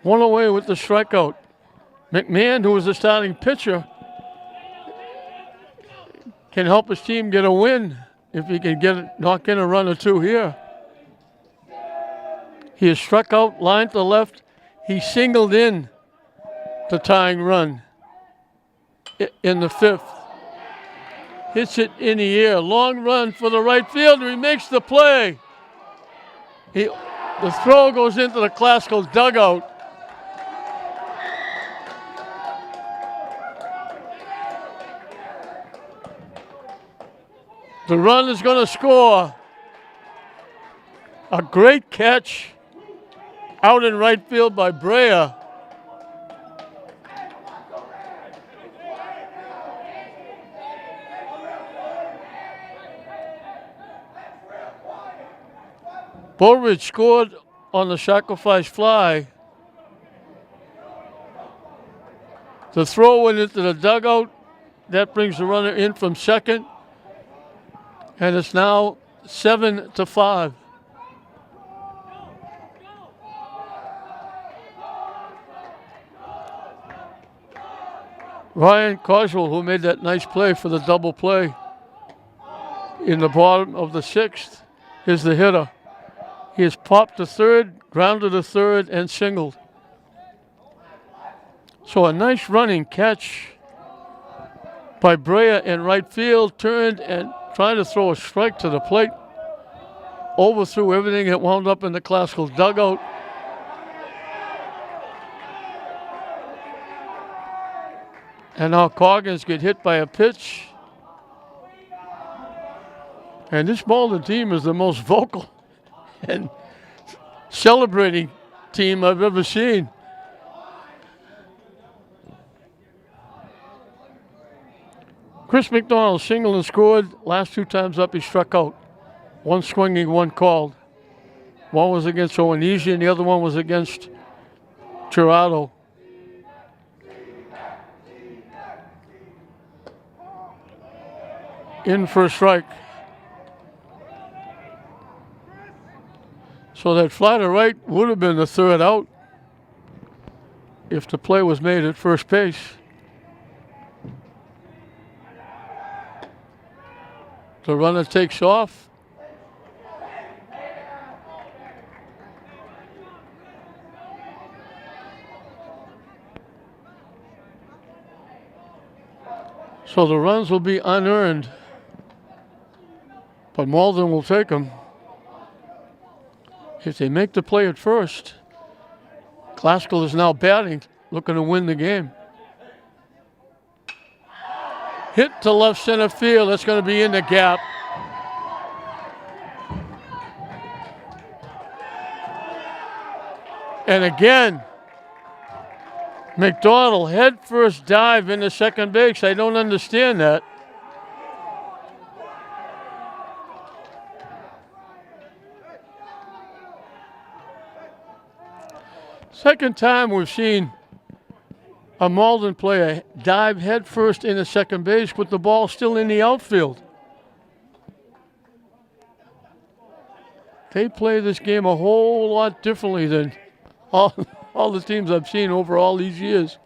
One away with the strikeout. McMahon, who was the starting pitcher, can help his team get a win if he can knock in a run or two here. He has struck out, line to left. He singled in the tying run in the 5th. Hits it in the air. Long run for the right fielder. He makes the play. The throw goes into the Classical dugout. The run is going to score. A great catch out in right field by Brea. Bullridge scored on the sacrifice fly. The throw went into the dugout. That brings the runner in from second. And it's now 7-5. Ryan Coswell, who made that nice play for the double play in the bottom of the sixth, is the hitter. He has popped to third, grounded to third, and singled. So a nice running catch by Brea in right field, turned and tried to throw a strike to the plate. Overthrew everything that wound up in the Classical dugout. And now Coggins get hit by a pitch. And this Malden team is the most vocal and celebrating team I've ever seen. Chris McDonald singled and scored. Last two times up he struck out. One swinging, one called. One was against Owenesi and the other one was against Tirado. In for a strike. So that fly to right would have been the third out if the play was made at first base. The runner takes off. So the runs will be unearned, but Malden will take them. If they make the play at first, Classical is now batting, looking to win the game. Hit to left center field. That's going to be in the gap. And again, McDonald head first dive into second base. I don't understand that. Second time we've seen a Malden player dive head first into second base with the ball still in the outfield. They play this game a whole lot differently than all the teams I've seen over all these years.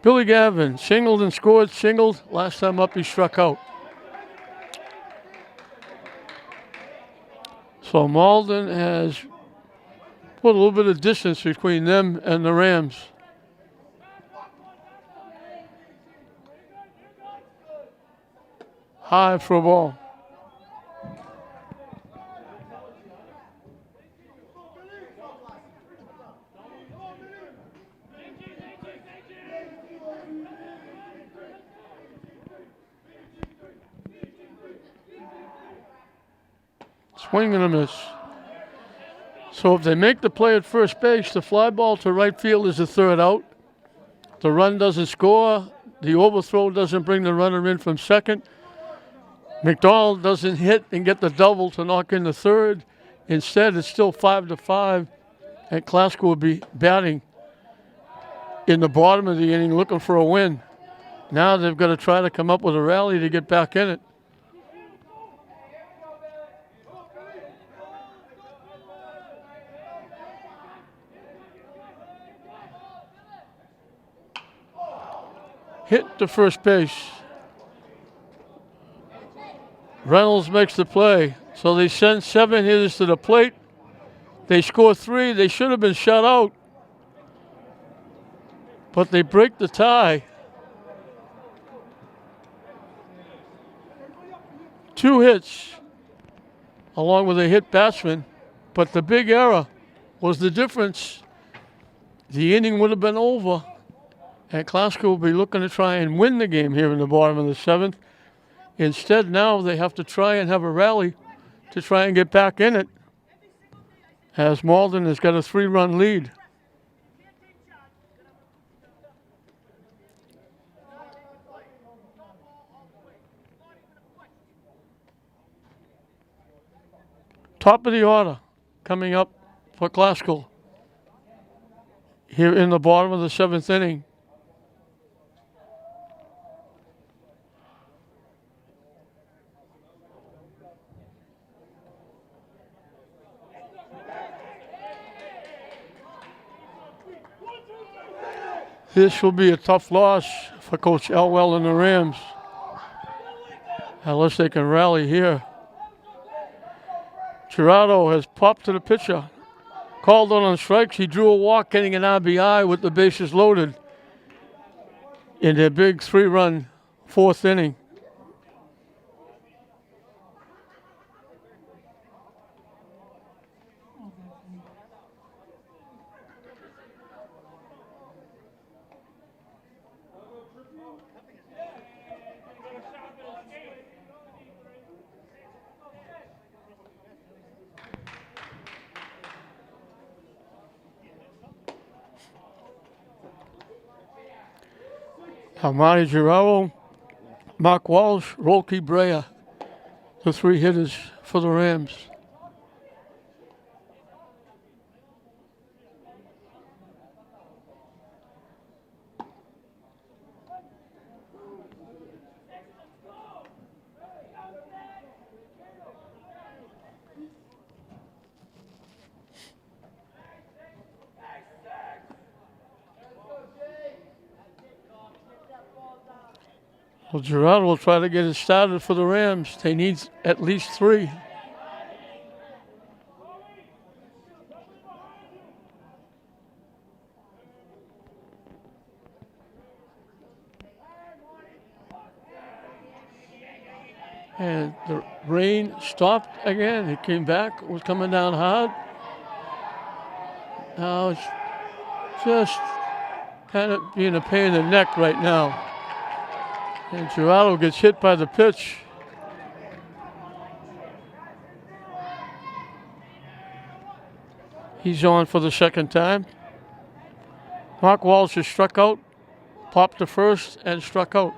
Billy Gavin singled and scored, singled. Last time up he struck out. So Malden has put a little bit of distance between them and the Rams. High for a ball. Swing and a miss. So if they make the play at first base, the fly ball to right field is the third out. The run doesn't score. The overthrow doesn't bring the runner in from second. McDonald doesn't hit and get the double to knock in the third. Instead, it's still 5-5, and Classical will be batting in the bottom of the inning looking for a win. Now they've got to try to come up with a rally to get back in it. Hit to first base. Reynolds makes the play. So they send 7 hitters to the plate. They score 3. They should have been shut out. But they break the tie. 2 hits along with a hit batsman. But the big error was the difference. The inning would have been over And Glasgow will be looking to try and win the game here in the bottom of the 7th. Instead, now they have to try and have a rally to try and get back in it, as Malden has got a 3-run lead. Top of the order coming up for Glasgow here in the bottom of the 7th inning. This will be a tough loss for Coach Elwell and the Rams, unless they can rally here. Gerardo has popped to the pitcher. Called on strikes. He drew a walk, getting an RBI with the bases loaded in their big 3-run 4th inning. Marty Gerardo, Mark Walsh, Rolke Brea, the 3 hitters for the Rams. Well, Gerardo will try to get it started for the Rams. They need at least 3. And the rain stopped again. It came back, was coming down hard. Now it's just kind of being a pain in the neck right now. And Gerardo gets hit by the pitch. He's on for the 2nd time. Mark Walsh has struck out, popped to first, and struck out.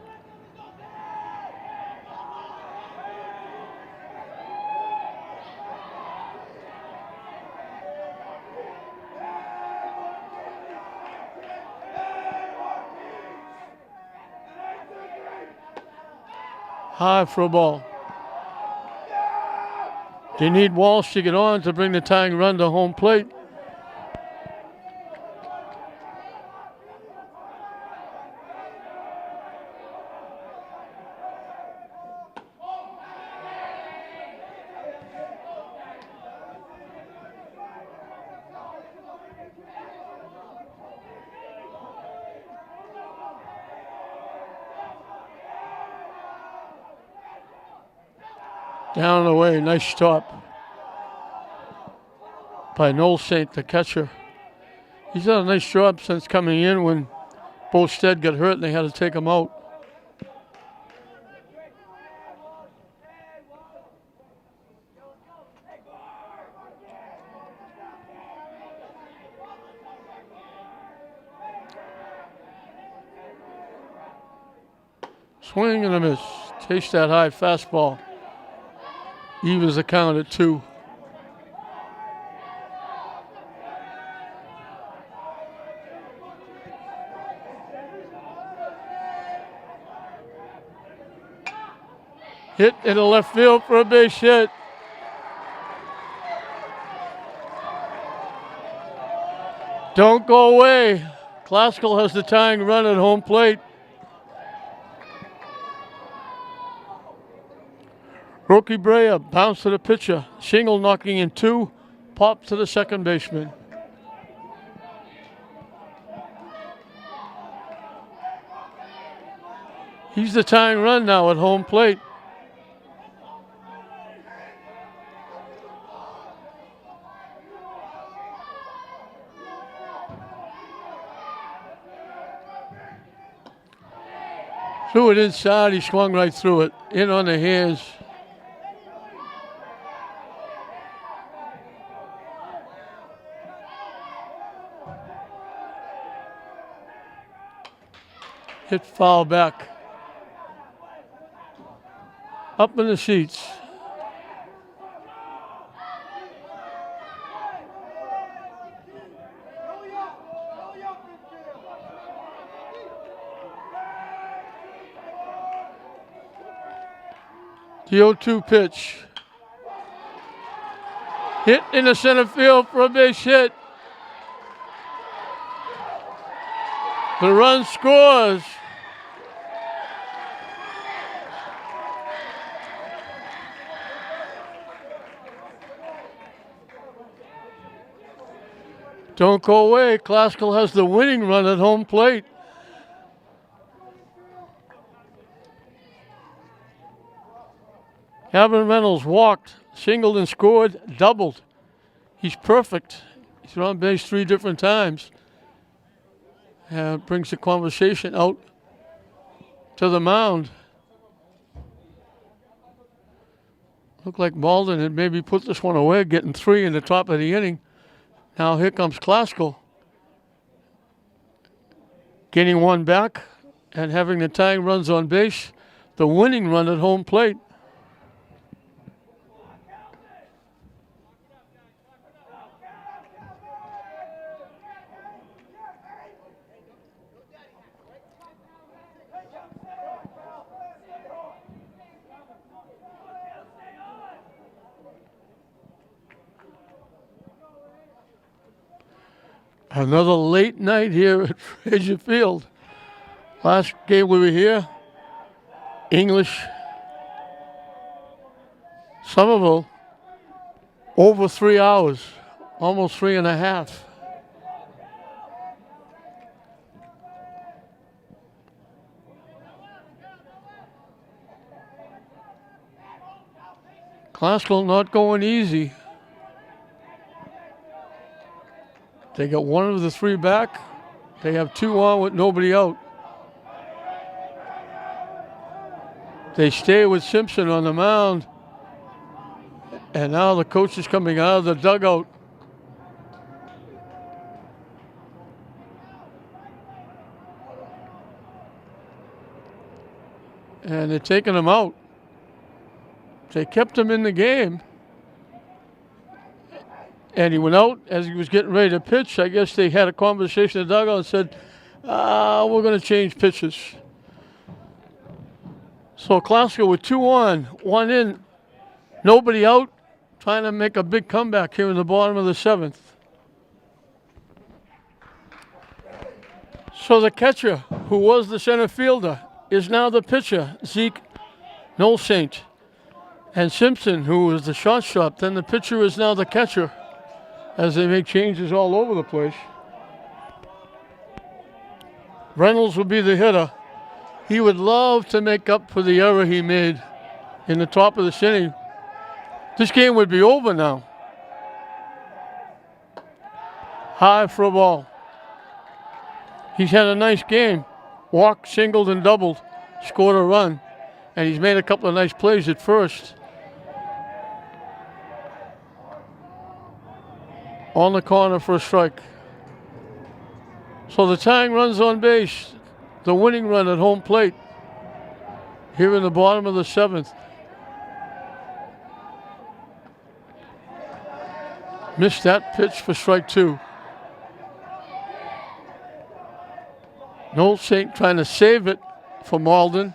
High for a ball. They need Walsh to get on to bring the tying run to home plate. Down and away, nice stop by Noel Saint, the catcher. He's done a nice job since coming in when Bolstead got hurt and they had to take him out. Swing and a miss. Taste that high fastball. Evens the count at 2. Hit in the left field for a base hit. Don't go away. Glasgow has the tying run at home plate. Rolke Brea bounced to the pitcher. Shingle knocking in 2. Pop to the second baseman. He's the tying run now at home plate. Threw it inside. He swung right through it. In on the hands. Hit foul back. Up in the seats. The 0-2 pitch. Hit in the center field for a base hit. The run scores. Don't go away. Classical has the winning run at home plate. Gavin Reynolds walked, singled and scored, doubled. He's perfect. He's on base 3 different times. Brings the conversation out to the mound. Looked like Malden had maybe put this one away, getting 3 in the top of the inning. Now here comes Classical. Getting 1 back and having the tying runs on base. The winning run at home plate. Another late night here at Frazier Field. Last game we were here, English, Somerville, over 3 hours, almost 3.5. Classical not going easy. They got 1 of the 3 back. They have 2 on with nobody out. They stay with Simpson on the mound. And now the coach is coming out of the dugout. And they're taking him out. They kept him in the game. And he went out as he was getting ready to pitch. I guess they had a conversation in the dugout and said, we're going to change pitches. So Classical with 2 on, 1 in, nobody out, trying to make a big comeback here in the bottom of the 7th. So the catcher, who was the center fielder, is now the pitcher, Zeke Nolsaint. And Simpson, who was the shortstop, then the pitcher is now the catcher, as they make changes all over the place. Reynolds will be the hitter. He would love to make up for the error he made in the top of the inning. This game would be over now. High for a ball. He's had a nice game. Walked, singled, and doubled. Scored a run. And he's made a couple of nice plays at first. On the corner for a strike. So the tying runs on base. The winning run at home plate. Here in the bottom of the 7th. Missed that pitch for strike 2. Nolsaint trying to save it for Malden.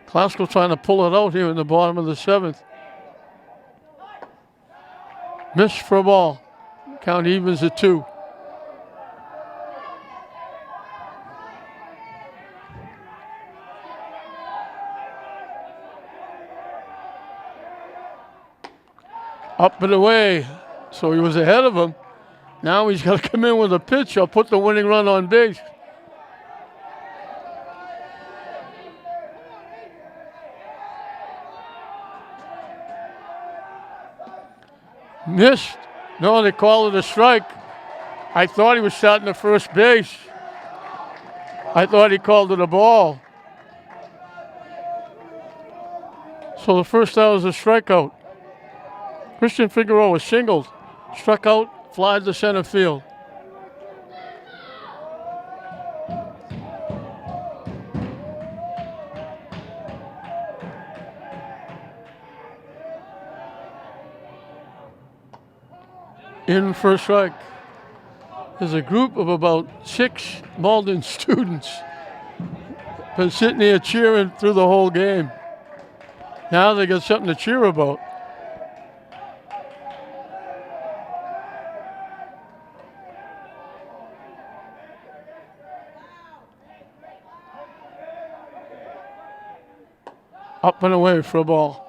Classical trying to pull it out here in the bottom of the 7th. Missed for a ball. Count evens at 2. Up and away. So he was ahead of him. Now he's got to come in with a pitch or put the winning run on base. Missed. No, they called it a strike. I thought he was starting at first base. I thought he called it a ball. So the first out is a strikeout. Christian Figueroa singled, struck out, flied to center field. In for a strike. There's a group of about 6 Malden students been sitting there cheering through the whole game. Now they got something to cheer about. Up and away for a ball.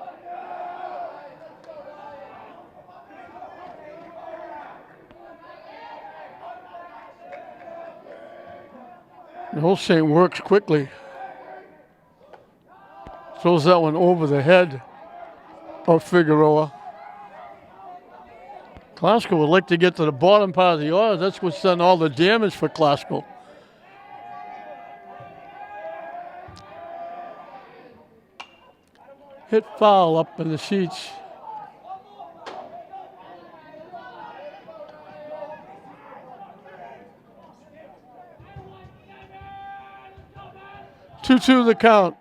The whole thing works quickly. Throws that one over the head of Figueroa. Glasgow would like to get to the bottom part of the order. That's what's done all the damage for Glasgow. Hit foul up in the seats. Two the count.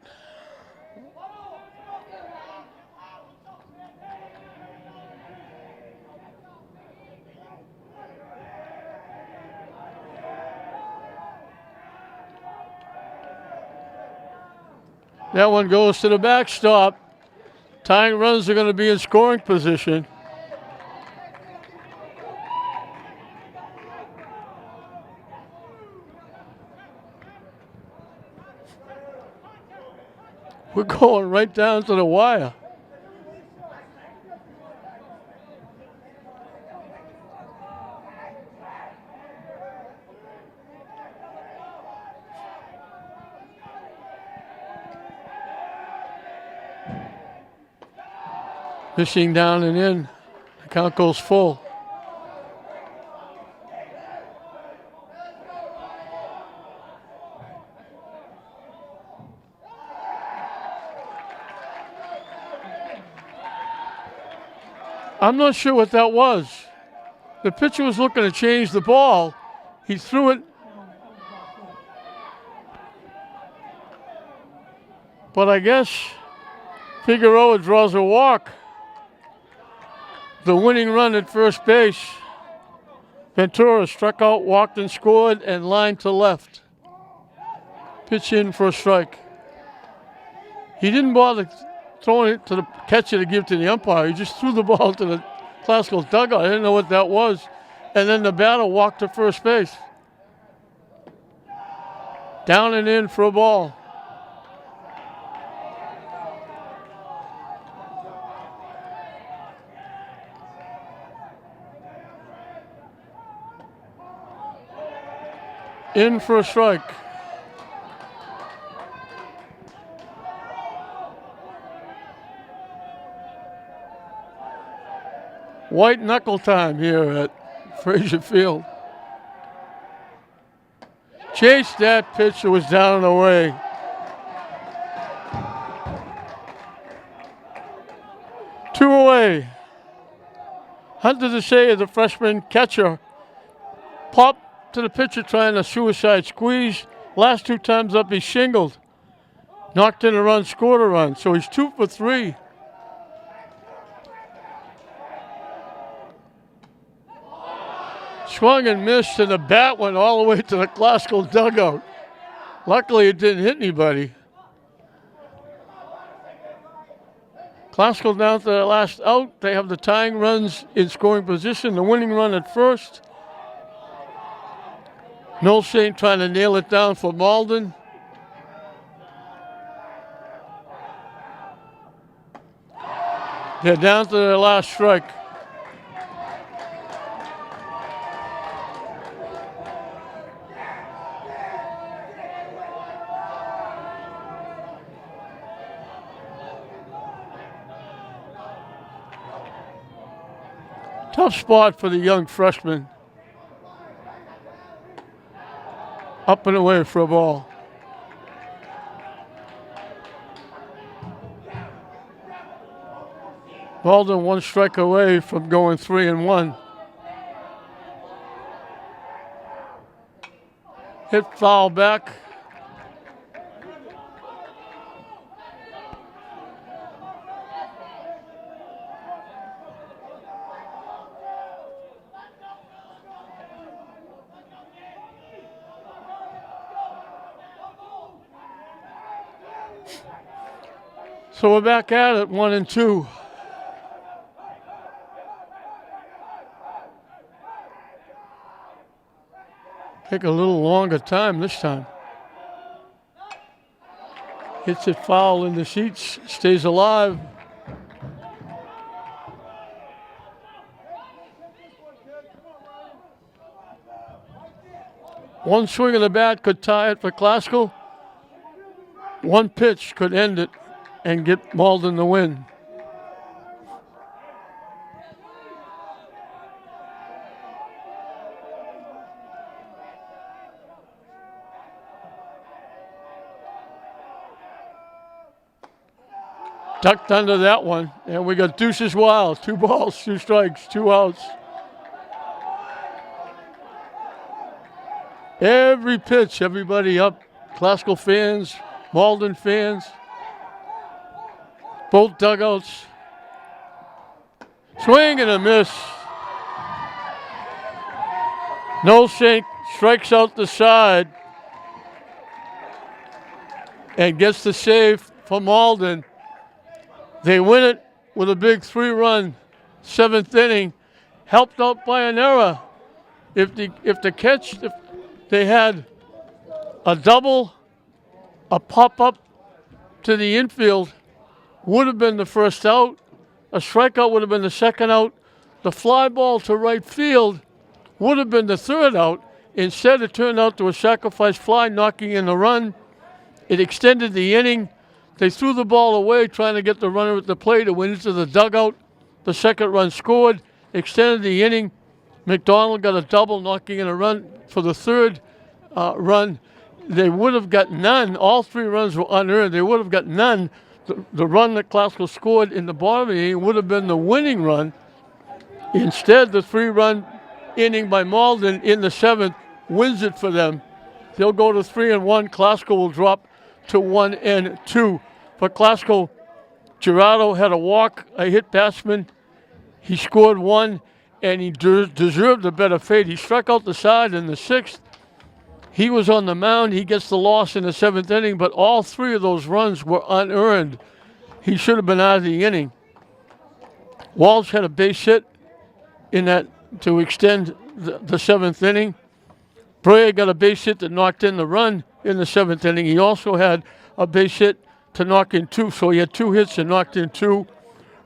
That one goes to the backstop. Tying runs are going to be in scoring position. We're going right down to the wire. Fishing down and in. The count goes full. I'm not sure what that was. The pitcher was looking to change the ball. He threw it. But I guess Figueroa draws a walk. The winning run at first base. Ventura struck out, walked and scored, and lined to left. Pitch in for a strike. He didn't bother throwing it to the catcher to give to the umpire. He just threw the ball to the Glasgow dugout. I didn't know what that was. And then the batter walked to first base. Down and in for a ball. In for a strike. White knuckle time here at Frazier Field. Chased that pitch that was down and away. Two away. Hunter DeSay, the freshman catcher, popped to the pitcher trying a suicide squeeze. Last 2 times up, he shingled. Knocked in a run, scored a run. So he's 2 for 3. Swung and missed, and the bat went all the way to the Glasgow dugout. Luckily, it didn't hit anybody. Glasgow down to their last out. They have the tying runs in scoring position. The winning run at first. Nolshain trying to nail it down for Malden. They're down to their last strike. Tough spot for the young freshman. Up and away for a ball. Malden 1 strike away from going 3-1. Hit foul back. So we're back at it, 1-2. Take a little longer time this time. Hits it foul in the sheets, stays alive. One swing of the bat could tie it for Classical. One pitch could end it and get Malden the win. Ducked under that one, and we got deuces wild. 2 balls, 2 strikes, 2 outs. Every pitch, everybody up. Classical fans, Malden fans, both dugouts. Swing and a miss. No sink, strikes out the side, and gets the save for Malden. They win it with a big 3-run 7th inning, helped out by an error. If they had a double, a pop-up to the infield, would have been the first out. A strikeout would have been the second out. The fly ball to right field would have been the third out. Instead, it turned out to a sacrifice fly, knocking in the run. It extended the inning. They threw the ball away, trying to get the runner at the plate. It went into the dugout. The second run scored, extended the inning. McDonald got a double, knocking in a run for the third run. They would have got none. All 3 runs were unearned. They would have got none. The run that Classical scored in the bottom of the inning would have been the winning run. Instead, the 3-run inning by Malden in the 7th wins it for them. They'll go to 3-1. Classical will drop to 1-2. For Classical, Gerardo had a walk, a hit batsman. He scored 1, and he deserved a better fate. He struck out the side in the 6th. He was on the mound. He gets the loss in the 7th inning, but all 3 of those runs were unearned. He should have been out of the inning. Walsh had a base hit in that to extend the 7th inning. Brea got a base hit that knocked in the run in the 7th inning. He also had a base hit to knock in 2, so he had 2 hits and knocked in 2.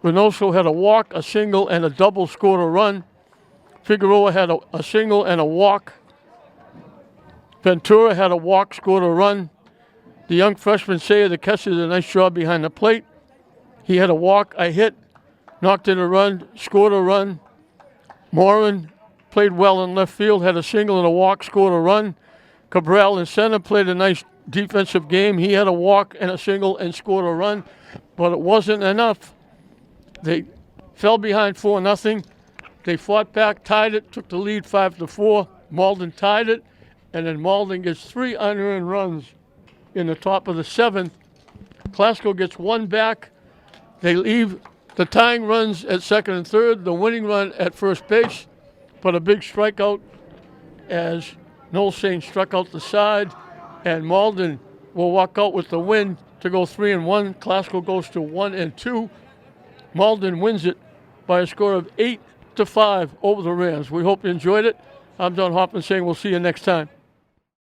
Reynoso had a walk, a single, and a double, scored a run. Figueroa had a single and a walk. Ventura had a walk, scored a run. The young freshman Sayer, the catcher, did a nice job behind the plate. He had a walk, a hit, knocked in a run, scored a run. Morin played well in left field, had a single and a walk, scored a run. Cabral in center played a nice defensive game. He had a walk and a single and scored a run, but it wasn't enough. They fell behind 4-0. They fought back, tied it, took the lead 5-4. Malden tied it, and then Malden gets 3 unearned runs in the top of the 7th. Classical gets 1 back. They leave the tying runs at second and third, the winning run at first base, but a big strikeout as Noel Saint struck out the side, and Malden will walk out with the win to go 3-1. Classical goes to 1-2. Malden wins it by a score of 8-5 over the Rams. We hope you enjoyed it. I'm John Hoffman saying we'll see you next time.